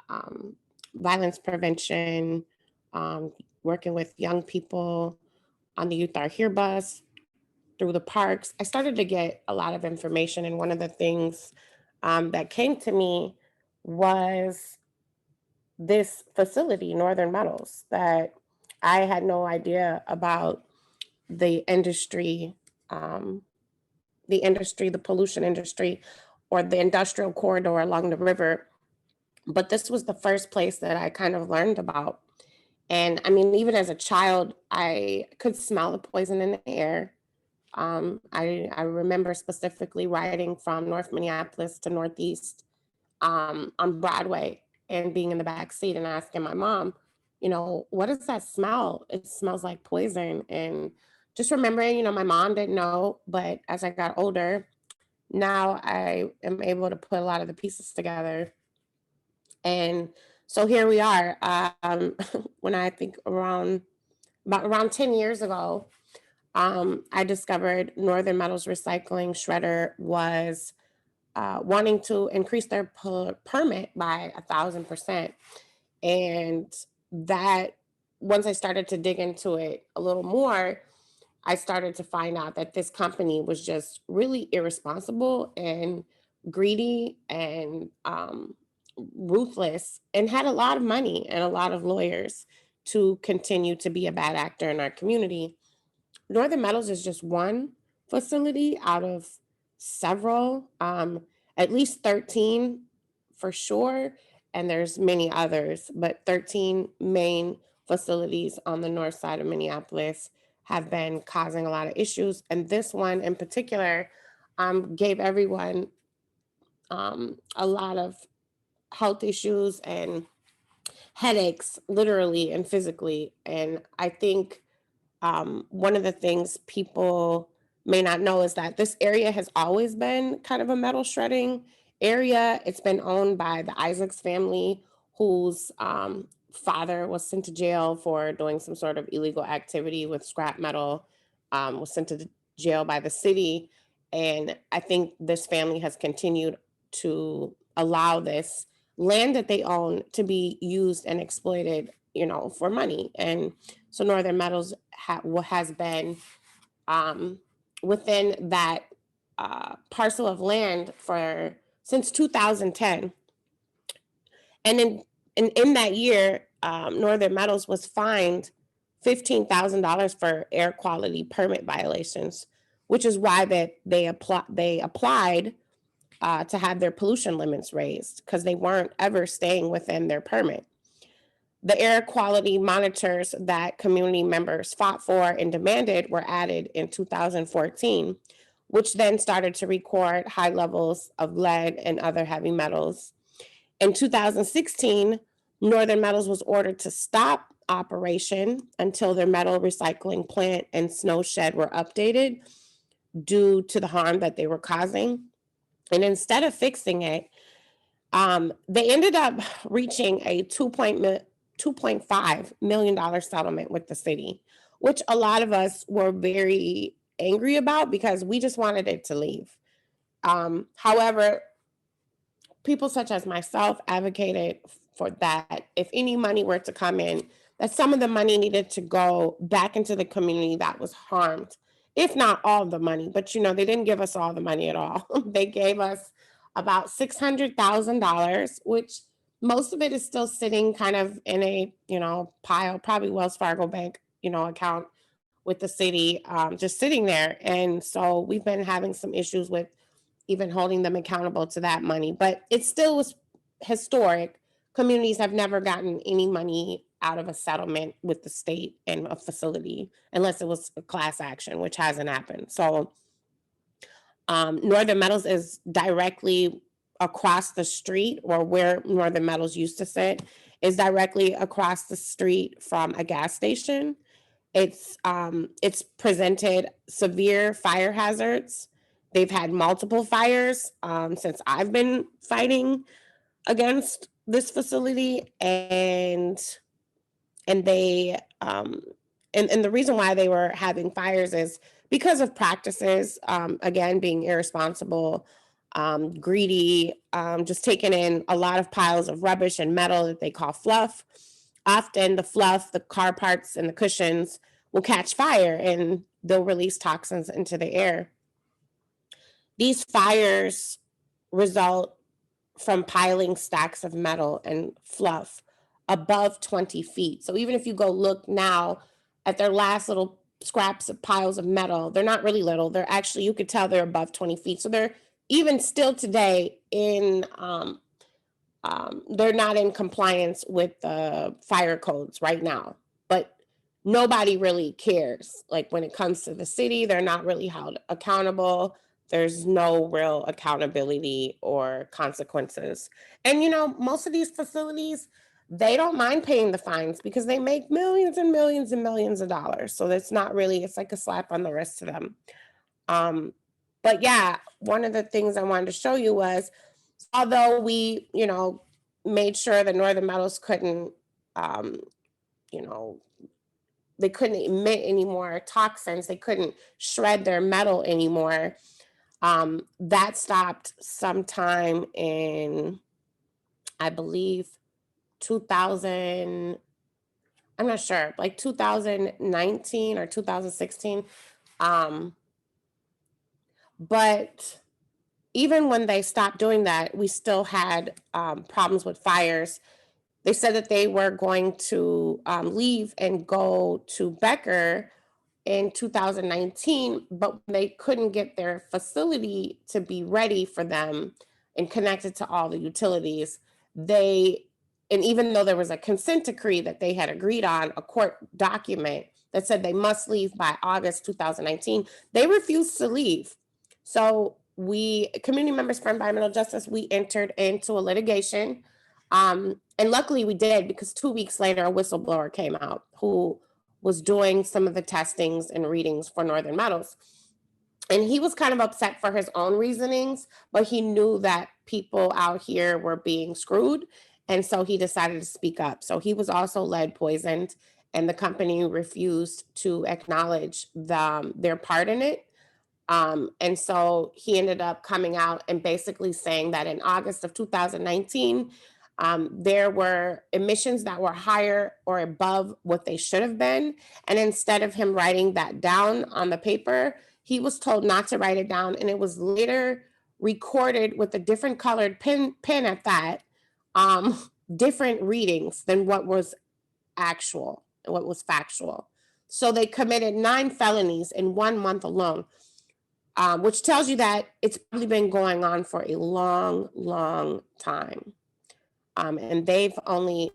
um, violence prevention, working with young people on the Youth Are Here bus, through the parks, I started to get a lot of information. And one of the things that came to me was this facility, Northern Metals, that I had no idea about the industry, um, the pollution industry, or the industrial corridor along the river. But this was the first place that I kind of learned about. And I mean, even as a child, I could smell the poison in the air. I remember specifically riding from North Minneapolis to Northeast on Broadway and being in the back seat and asking my mom, what does that smell? It smells like poison. And just remembering, my mom didn't know, but as I got older, now I am able to put a lot of the pieces together. And so here we are. When I think around 10 years ago, I discovered Northern Metals Recycling Shredder was wanting to increase their permit by 1,000%. And that, once I started to dig into it a little more, I started to find out that this company was just really irresponsible and greedy and ruthless, and had a lot of money and a lot of lawyers to continue to be a bad actor in our community. Northern Metals is just one facility out of several, at least 13 for sure, and there's many others, but 13 main facilities on the north side of Minneapolis have been causing a lot of issues. And this one in particular gave everyone a lot of health issues and headaches, literally and physically. And I think one of the things people may not know is that this area has always been kind of a metal shredding area. It's been owned by the Isaacs family, whose father was sent to jail for doing some sort of illegal activity with scrap metal, was sent to jail by the city. And I think this family has continued to allow this land that they own to be used and exploited, for money. And so Northern Metals has been within that parcel of land since 2010. And in that year, Northern Metals was fined $15,000 for air quality permit violations, which is why they applied to have their pollution limits raised, because they weren't ever staying within their permit. The air quality monitors that community members fought for and demanded were added in 2014, which then started to record high levels of lead and other heavy metals. In 2016, Northern Metals was ordered to stop operation until their metal recycling plant and snow shed were updated due to the harm that they were causing. And instead of fixing it, they ended up reaching a $2.5 million settlement with the city, which a lot of us were very angry about because we just wanted it to leave. However, people such as myself advocated for that if any money were to come in, that some of the money needed to go back into the community that was harmed, if not all the money. But they didn't give us all the money at all. They gave us about $600,000, which most of it is still sitting kind of in a pile, probably Wells Fargo Bank account with the city, just sitting there. And so we've been having some issues with even holding them accountable to that money, but it still was historic. Communities have never gotten any money out of a settlement with the state and a facility unless it was a class action, which hasn't happened. So Northern Metals is directly across the street, or where Northern Metals used to sit is directly across the street from a gas station. It's presented severe fire hazards. They've had multiple fires since I've been fighting against this facility, and they and the reason why they were having fires is because of practices, again, being irresponsible, greedy, just taking in a lot of piles of rubbish and metal that they call fluff. Often the fluff, the car parts and the cushions will catch fire and they'll release toxins into the air. These fires result from piling stacks of metal and fluff above 20 feet. So even if you go look now at their last little scraps of piles of metal, they're not really little. They're actually, you could tell they're above 20 feet. So they're even still today in, they're not in compliance with the fire codes right now, but nobody really cares. Like when it comes to the city, they're not really held accountable. There's no real accountability or consequences. And you know, most of these facilities, they don't mind paying the fines because they make millions and millions and millions of dollars. So that's not really, it's like a slap on the wrist to them. But yeah, one of the things I wanted to show you was, although we, you know, made sure that Northern Metals couldn't, you know, they couldn't emit any more toxins, they couldn't shred their metal anymore. That stopped sometime in, I believe, 2000, I'm not sure, like 2019 or 2016. But even when they stopped doing that, we still had problems with fires. They said that they were going to leave and go to Becker in 2019, but they couldn't get their facility to be ready for them and connected to all the utilities. And even though there was a consent decree that they had agreed on, a court document that said they must leave by August 2019, they refused to leave. So we, community members for environmental justice, we entered into a litigation. And luckily we did, because 2 weeks later, a whistleblower came out who was doing some of the testings and readings for Northern Metals. And he was kind of upset for his own reasonings, but he knew that people out here were being screwed. And so he decided to speak up. So he was also lead poisoned, and the company refused to acknowledge their part in it. And so he ended up coming out and basically saying that in August of 2019, there were emissions that were higher or above what they should have been. And instead of him writing that down on the paper, he was told not to write it down. And it was later recorded with a different colored pen at that, different readings than what was actual, what was factual. So they committed 9 felonies in 1 month alone. Which tells you that it's probably been going on for a long, long time. And they've only,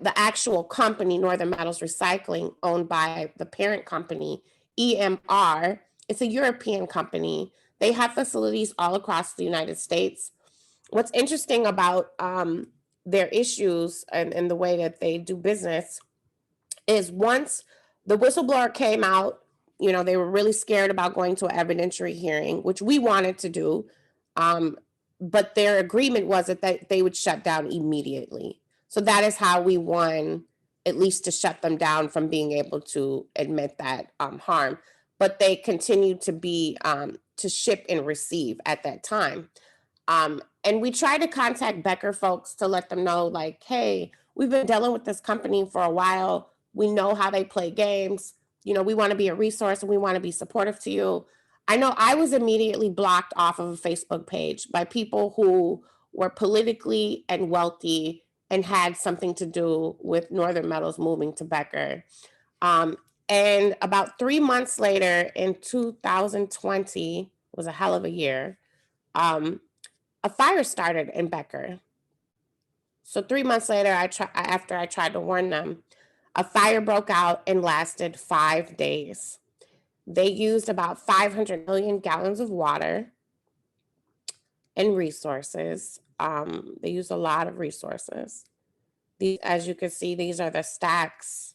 the actual company, Northern Metals Recycling, owned by the parent company, EMR, it's a European company. They have facilities all across the United States. What's interesting about their issues and the way that they do business is once the whistleblower came out, you know, they were really scared about going to an evidentiary hearing, which we wanted to do. But their agreement was that they would shut down immediately. So that is how we won, at least to shut them down from being able to admit that harm. But they continued to be, to ship and receive at that time. And we tried to contact Becker folks to let them know, like, hey, we've been dealing with this company for a while. We know how they play games. You know, we want to be a resource and we want to be supportive to you. I know I was immediately blocked off of a Facebook page by people who were politically and wealthy and had something to do with Northern Metals moving to Becker. And about 3 months later in 2020, was a hell of a year, a fire started in Becker. So 3 months later, after I tried to warn them, a fire broke out and lasted 5 days. They used about 500 million gallons of water and resources. They used a lot of resources. As you can see, these are the stacks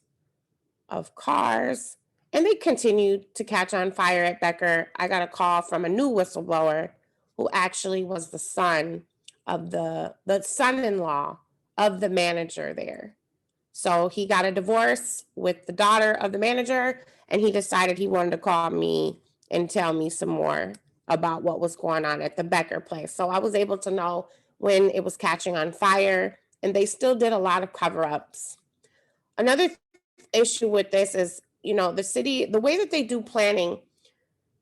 of cars And they continued to catch on fire at Becker. I got a call from a new whistleblower who actually was the son of the son-in-law of the manager there. So he got a divorce with the daughter of the manager, and he decided he wanted to call me and tell me some more about what was going on at the Becker place. So I was able to know when it was catching on fire, and they still did a lot of cover-ups. Another issue with this is, you know, the city, the way that they do planning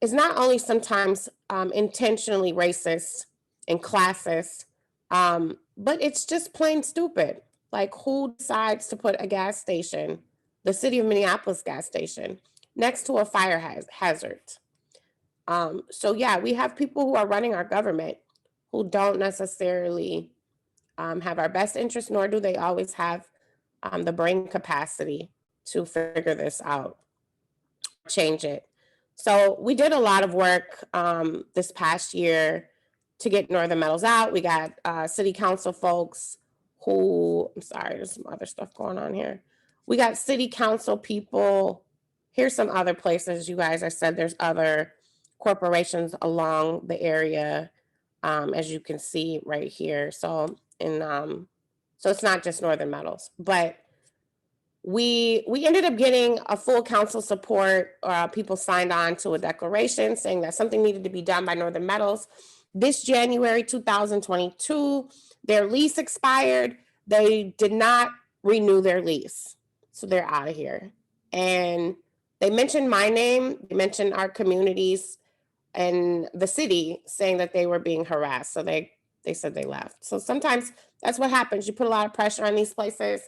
is not only sometimes intentionally racist and classist, but it's just plain stupid. Like, who decides to put a gas station, the city of Minneapolis gas station, next to a fire hazard? So yeah, we have people who are running our government who don't necessarily have our best interest, nor do they always have the brain capacity to figure this out, change it. So we did a lot of work this past year to get Northern Metals out. We got city council folks who, I'm sorry, there's some other stuff going on here. We got city council people. Here's some other places, you guys. I said there's other corporations along the area, as you can see right here. So so it's not just Northern Metals, but we ended up getting a full council support. People signed on to a declaration saying that something needed to be done by Northern Metals. This January 2022, their lease expired. They did not renew their lease, so they're out of here. And they mentioned my name, they mentioned our communities and the city, saying that they were being harassed. So they said they left. So sometimes that's what happens. You put a lot of pressure on these places,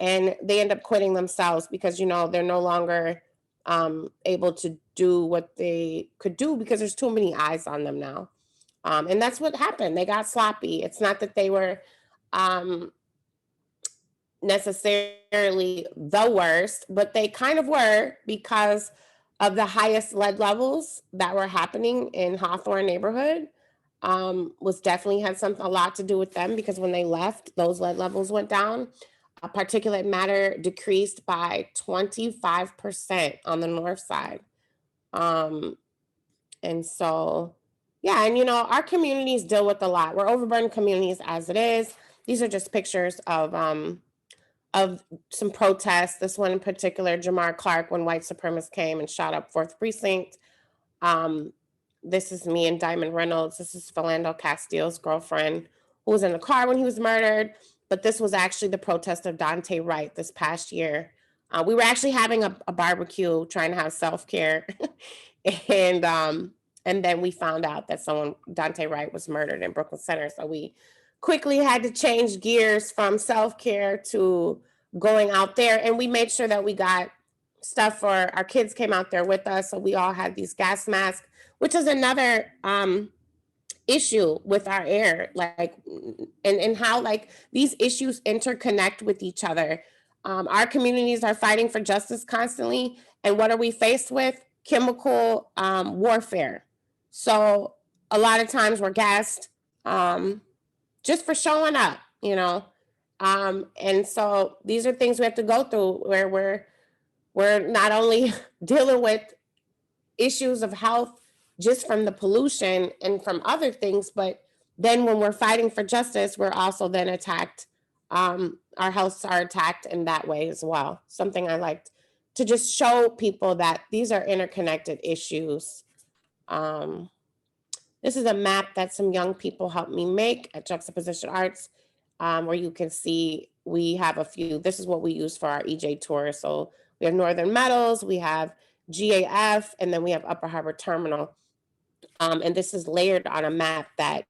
and they end up quitting themselves because, you know, they're no longer able to do what they could do because there's too many eyes on them now. And that's what happened. They got sloppy. It's not that they were necessarily the worst, but they kind of were because of the highest lead levels that were happening in Hawthorne neighborhood. Was definitely had a lot to do with them, because when they left, those lead levels went down. Particulate matter decreased by 25% on the north side. And so, yeah, and you know, our communities deal with a lot. We're overburdened communities as it is. These are just pictures of some protests. This one in particular, Jamar Clark, when white supremacists came and shot up 4th Precinct. This is me and Diamond Reynolds. This is Philando Castillo's girlfriend, who was in the car when he was murdered. But this was actually the protest of Dante Wright this past year. We were actually having a barbecue, trying to have self-care. And then we found out that Dante Wright was murdered in Brooklyn Center. So we quickly had to change gears from self-care to going out there. And we made sure that we got stuff for our kids came out there with us. So we all had these gas masks, which is another issue with our air, like, and how like these issues interconnect with each other. Our communities are fighting for justice constantly. And what are we faced with? Chemical warfare. So a lot of times we're gassed just for showing up, you know? And so these are things we have to go through, where we're not only dealing with issues of health just from the pollution and from other things, but then when we're fighting for justice, we're also then attacked. Our healths are attacked in that way as well. Something I liked to just show people that these are interconnected issues. This is a map that some young people helped me make at Juxtaposition Arts, where you can see we have a few. This is what we use for our EJ tour. So we have Northern Metals, we have GAF, and then we have Upper Harbor Terminal. And this is layered on a map that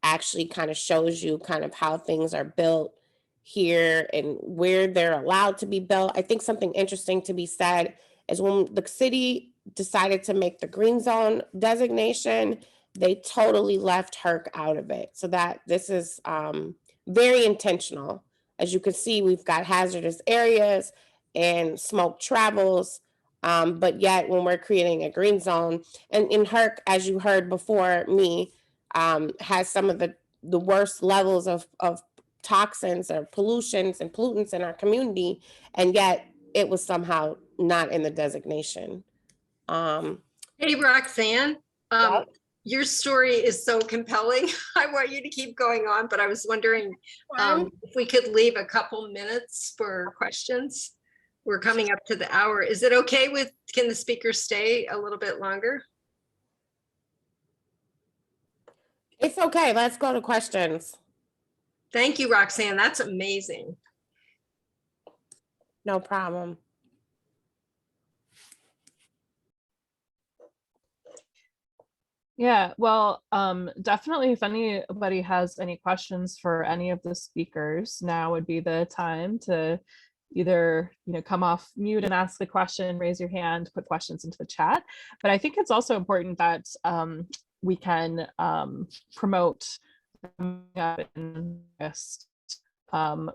actually kind of shows you kind of how things are built here and where they're allowed to be built. I think something interesting to be said is when the city decided to make the green zone designation, they totally left HERC out of it. So that this is very intentional. As you can see, we've got hazardous areas and smoke travels. But yet when we're creating a green zone, and in HERC, as you heard before me, has some of the worst levels of toxins or pollutants in our community, and yet it was somehow not in the designation. Hey, Roxanne, Yeah. your story is so compelling. I want you to keep going on, but I was wondering if we could leave a couple minutes for questions. We're coming up to the hour. Is it okay with, can the speaker stay a little bit longer? It's okay. Let's go to questions. Thank you, Roxanne. That's amazing. No problem. Yeah, well, definitely if anybody has any questions for any of the speakers, now would be the time to either, come off mute and ask the question, raise your hand, put questions into the chat. But I think it's also important that we can promote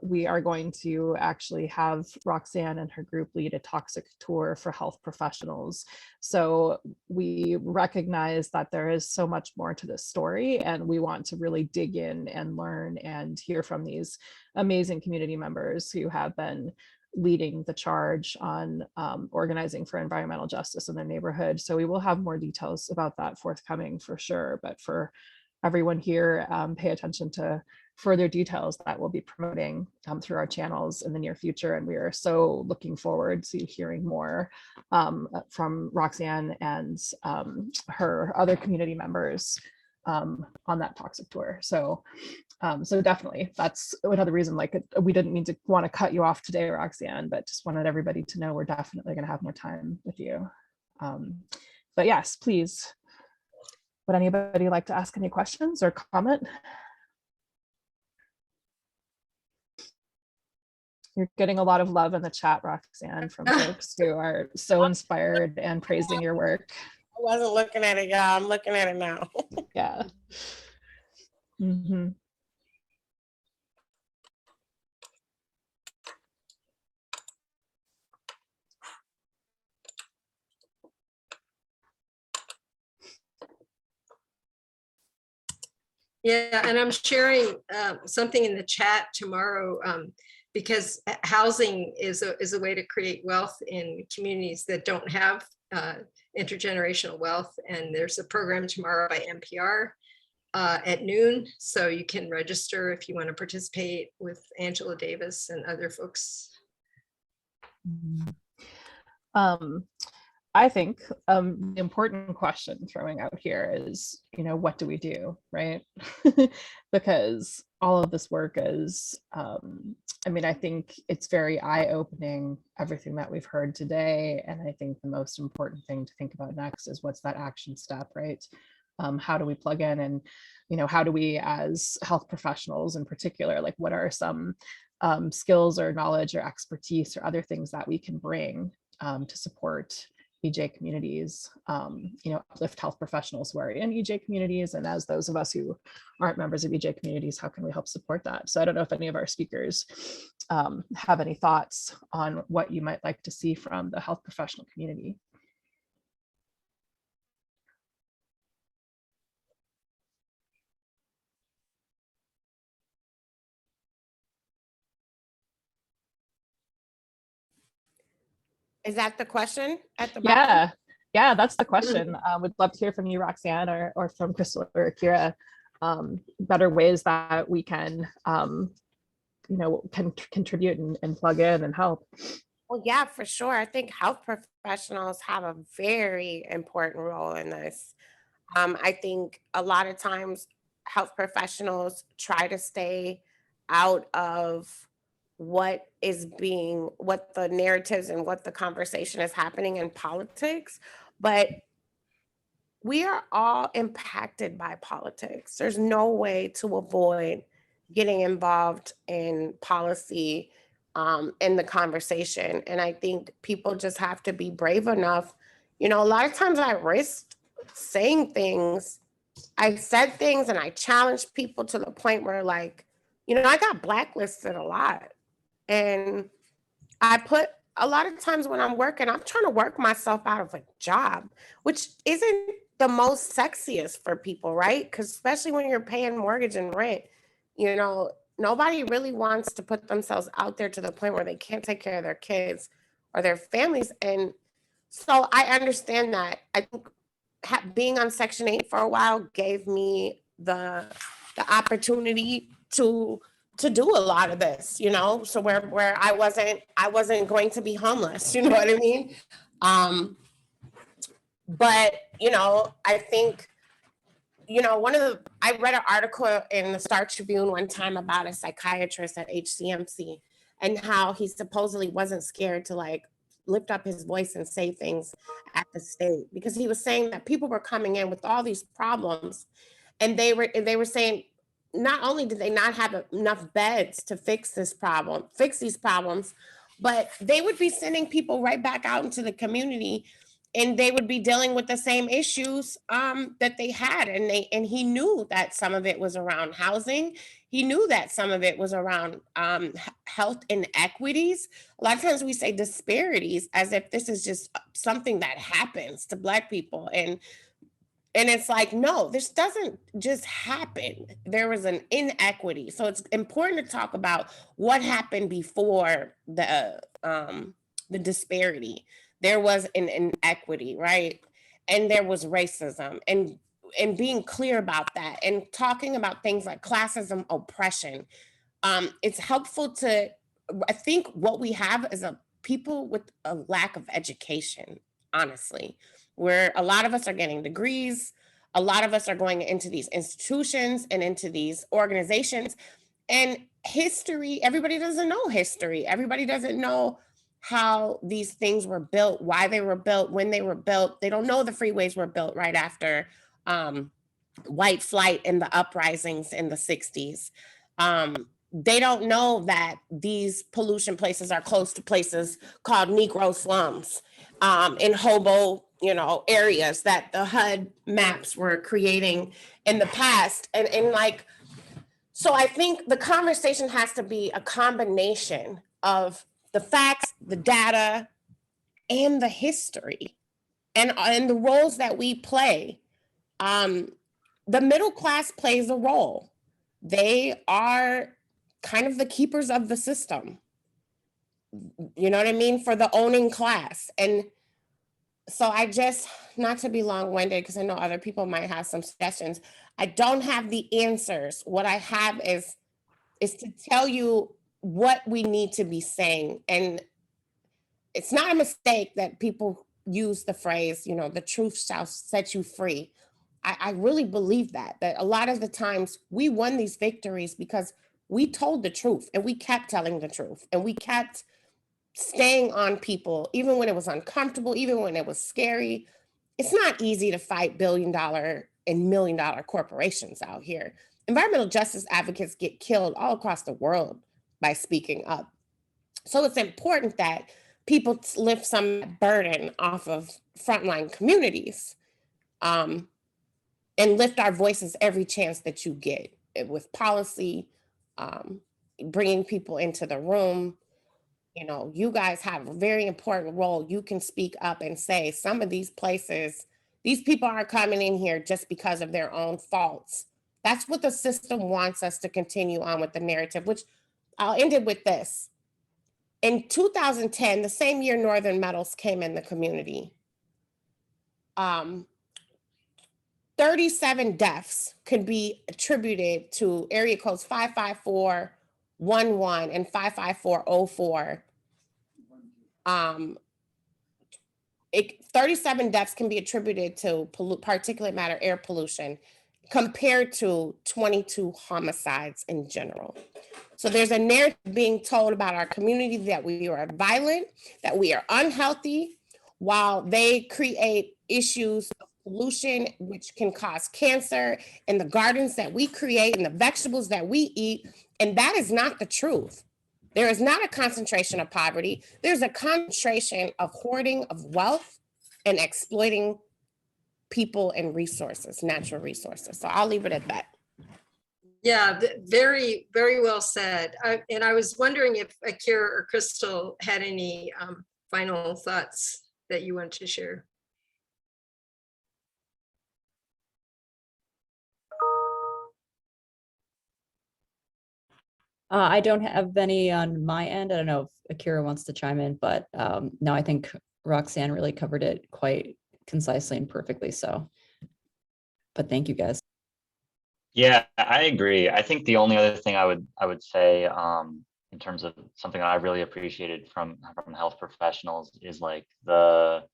we are going to actually have Roxanne and her group lead a toxic tour for health professionals. So we recognize that there is so much more to this story, and we want to really dig in and learn and hear from these amazing community members who have been leading the charge on organizing for environmental justice in their neighborhood. So we will have more details about that forthcoming for sure. But for everyone here, pay attention to further details that we'll be promoting through our channels in the near future. And we are so looking forward to hearing more from Roxanne and her other community members on that toxic tour. So definitely that's another reason, like, we didn't mean to want to cut you off today, Roxanne, but just wanted everybody to know we're definitely going to have more time with you. But yes, please, would anybody like to ask any questions or comment? You're getting a lot of love in the chat, Roxanne, from folks who are so inspired and praising your work. I wasn't looking at it, y'all. I'm looking at it now. Yeah. Mm-hmm. Yeah, and I'm sharing something in the chat tomorrow because housing is a way to create wealth in communities that don't have intergenerational wealth. And there's a program tomorrow by NPR at noon. So you can register if you want to participate with Angela Davis and other folks. I think the important question throwing out here is, what do we do, right? Because all of this work is, I think it's very eye-opening, everything that we've heard today. And I think the most important thing to think about next is what's that action step, right? How do we plug in, and, how do we as health professionals in particular, like what are some skills or knowledge or expertise or other things that we can bring to support EJ communities, uplift health professionals who are in EJ communities, and as those of us who aren't members of EJ communities, how can we help support that? So I don't know if any of our speakers have any thoughts on what you might like to see from the health professional community. Is that the question at the bottom? Yeah. Yeah, that's the question. Would love to hear from you, Roxanne, or from Crystal or Akira, better ways that we can, can contribute and plug in and help. Well, yeah, for sure. I think health professionals have a very important role in this. I think a lot of times health professionals try to stay out of what the narratives and what the conversation is happening in politics, but we are all impacted by politics. There's no way to avoid getting involved in policy in the conversation. And I think people just have to be brave enough. A lot of times I risked saying things. I said things and I challenged people to the point where, like, I got blacklisted a lot. And I put a lot of times when I'm working, I'm trying to work myself out of a job, which isn't the most sexiest for people, right? Because especially when you're paying mortgage and rent, nobody really wants to put themselves out there to the point where they can't take care of their kids or their families. And So I understand that. I think being on Section 8 for a while gave me the opportunity to do a lot of this, you know, so where I wasn't going to be homeless, you know what I mean? But, you know, I think, you know, I read an article in the Star Tribune one time about a psychiatrist at HCMC and how he supposedly wasn't scared to like lift up his voice and say things at the state, because he was saying that people were coming in with all these problems, and they were saying not only did they not have enough beds to fix these problems, but they would be sending people right back out into the community, and they would be dealing with the same issues that they had. And he knew that some of it was around housing. He knew that some of it was around health inequities. A lot of times we say disparities as if this is just something that happens to Black people. And it's like, no, this doesn't just happen. There was an inequity. So it's important to talk about what happened before the disparity. There was an inequity, right? And there was racism, and being clear about that and talking about things like classism, oppression. It's helpful to, I think what we have is a people with a lack of education, honestly, where a lot of us are getting degrees, a lot of us are going into these institutions and into these organizations, and history, everybody doesn't know history. Everybody doesn't know how these things were built, why they were built, when they were built. They don't know the freeways were built right after white flight and the uprisings in the 60s. They don't know that these pollution places are close to places called Negro slums in hobo, you know, areas that the HUD maps were creating in the past. And like, so I think the conversation has to be a combination of the facts, the data, and the history, and the roles that we play. The middle class plays a role. They are kind of the keepers of the system. You know what I mean? For the owning class. And so I just, not to be long-winded, because I know other people might have some suggestions. I don't have the answers. What I have is to tell you what we need to be saying. And it's not a mistake that people use the phrase, you know, the truth shall set you free. I really believe that a lot of the times we won these victories because we told the truth, and we kept telling the truth, and we kept staying on people, even when it was uncomfortable, even when it was scary. It's not easy to fight $1 billion and $1 million corporations out here. Environmental justice advocates get killed all across the world by speaking up. So it's important that people lift some burden off of frontline communities, and lift our voices every chance that you get with policy, bringing people into the room. You know, you guys have a very important role. You can speak up and say some of these places, these people aren't coming in here just because of their own faults. That's what the system wants us to continue on with the narrative, which I'll end it with this. In 2010, the same year Northern Metals came in the community, 37 deaths could be attributed to area codes 55411 and 55404. 37 deaths can be attributed to particulate matter air pollution, compared to 22 homicides in general. So there's a narrative being told about our community that we are violent, that we are unhealthy, while they create issues of pollution, which can cause cancer in the gardens that we create and the vegetables that we eat. And that is not the truth. There is not a concentration of poverty. There's a concentration of hoarding of wealth and exploiting people and resources, natural resources. So I'll leave it at that. Yeah, very, very well said. And I was wondering if Akira or Crystal had any final thoughts that you want to share. I don't have any on my end. I don't know if Akira wants to chime in, but no, I think Roxanne really covered it quite concisely and perfectly so. But thank you guys. Yeah, I agree. I think the only other thing I would say in terms of something I really appreciated from health professionals is like the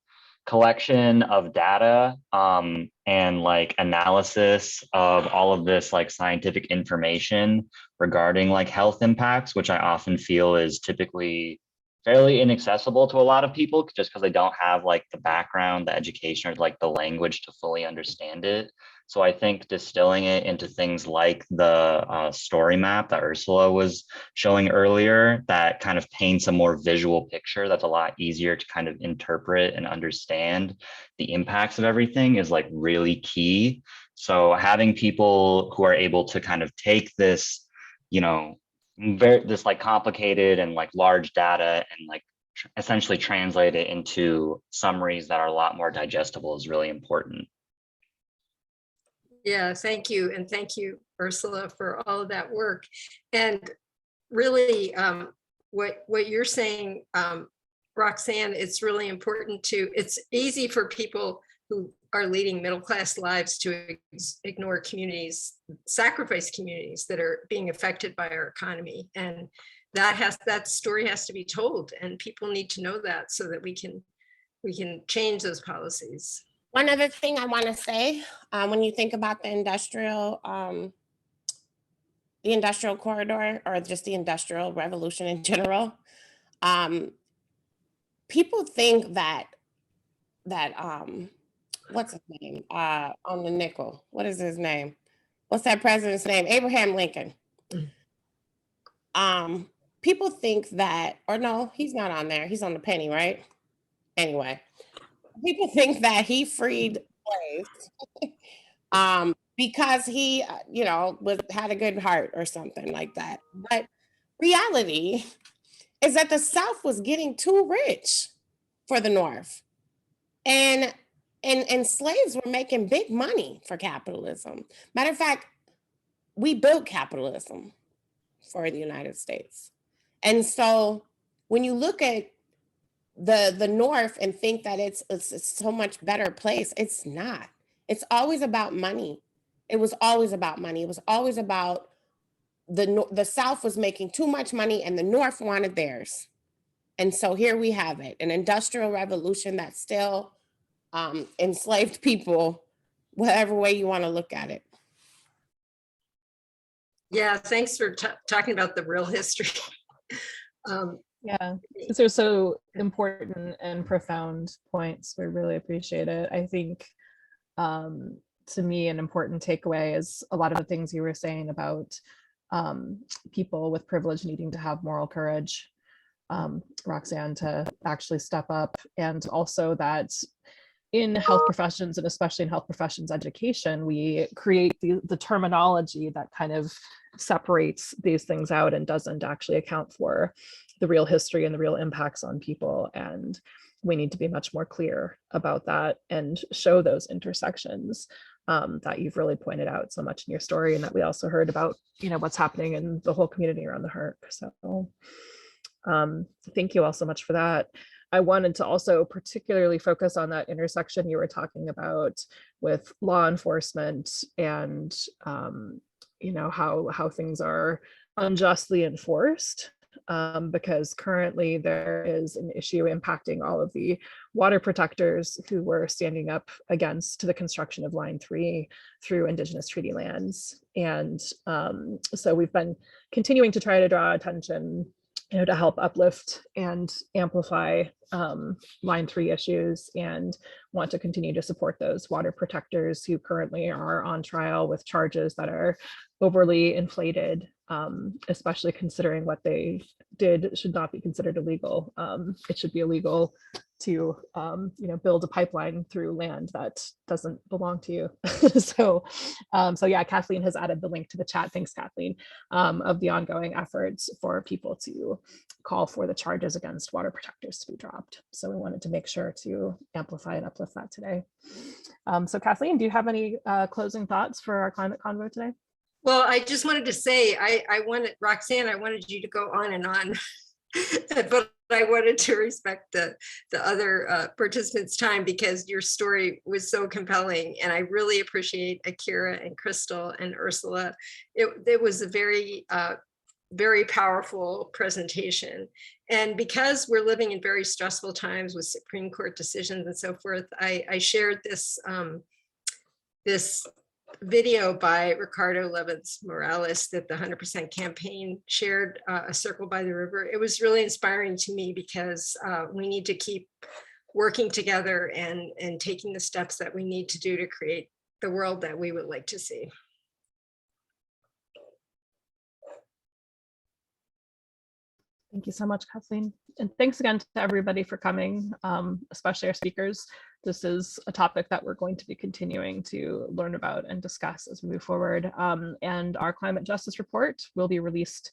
collection of data and like analysis of all of this like scientific information regarding like health impacts, which I often feel is typically fairly inaccessible to a lot of people just because they don't have like the background, the education, or like the language to fully understand it. So I think distilling it into things like the story map that Ursula was showing earlier, that kind of paints a more visual picture that's a lot easier to kind of interpret and understand the impacts of everything is like really key. So having people who are able to kind of take this, you know, this like complicated and like large data and like essentially translate it into summaries that are a lot more digestible is really important. Yeah, thank you. And thank you, Ursula, for all of that work. And really, what you're saying, Roxanne, it's really important it's easy for people who are leading middle-class lives to ignore communities, sacrifice communities that are being affected by our economy. And that story has to be told, and people need to know that so that we can change those policies. One other thing I want to say, when you think about the industrial corridor, or just the industrial revolution in general, people think that what's his name on the nickel? What is his name? What's that president's name? Abraham Lincoln. People think that, or no, he's not on there. He's on the penny, right? Anyway, people think that he freed slaves because he, had a good heart or something like that. But reality is that the South was getting too rich for the North, and slaves were making big money for capitalism. Matter of fact, we built capitalism for the United States. And so when you look at the North and think that it's so much better place, it's not. It's always about money. It was always about money. It was always about the South was making too much money and the North wanted theirs. And so here we have it, an industrial revolution that still enslaved people, whatever way you want to look at it. Yeah, thanks for talking about the real history. Yeah, these are so important and profound points. We really appreciate it. I think to me, an important takeaway is a lot of the things you were saying about people with privilege needing to have moral courage, Roxanne, to actually step up, and also that in health professions, and especially in health professions education, we create the terminology that kind of separates these things out and doesn't actually account for the real history and the real impacts on people. And we need to be much more clear about that and show those intersections that you've really pointed out so much in your story, and that we also heard about, what's happening in the whole community around the HERC. So thank you all so much for that. I wanted to also particularly focus on that intersection you were talking about with law enforcement and how things are unjustly enforced, because currently there is an issue impacting all of the water protectors who were standing up against the construction of Line 3 through Indigenous treaty lands. And so we've been continuing to try to draw attention to help uplift and amplify Line 3 issues, and want to continue to support those water protectors who currently are on trial with charges that are overly inflated, especially considering what they did should not be considered illegal. It should be illegal to build a pipeline through land that doesn't belong to you. So yeah, Kathleen has added the link to the chat. Thanks, Kathleen, of the ongoing efforts for people to call for the charges against water protectors to be dropped. So we wanted to make sure to amplify and uplift that today. So Kathleen, do you have any closing thoughts for our climate convo today? Well, I just wanted to say, Roxanne, I wanted you to go on and on But I wanted to respect the other participants' time because your story was so compelling. And I really appreciate Akira and Crystal and Ursula. It was a very, very powerful presentation. And because we're living in very stressful times with Supreme Court decisions and so forth, I shared this, this video by Ricardo Levins Morales that the 100% campaign shared, A Circle by the River. It was really inspiring to me because we need to keep working together and taking the steps that we need to do to create the world that we would like to see. Thank you so much, Kathleen. And thanks again to everybody for coming, especially our speakers. This is a topic that we're going to be continuing to learn about and discuss as we move forward. And our climate justice report will be released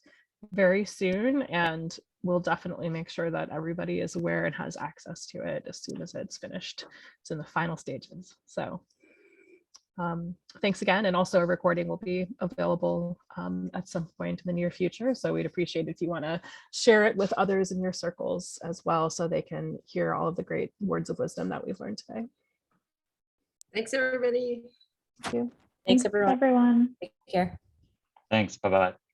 very soon, and we'll definitely make sure that everybody is aware and has access to it as soon as it's finished. It's in the final stages. So thanks again. And also a recording will be available at some point in the near future. So we'd appreciate if you want to share it with others in your circles as well, so they can hear all of the great words of wisdom that we've learned today. Thanks, everybody. Thank you. Thanks, everyone. everyone. Take care. Thanks. Bye-bye.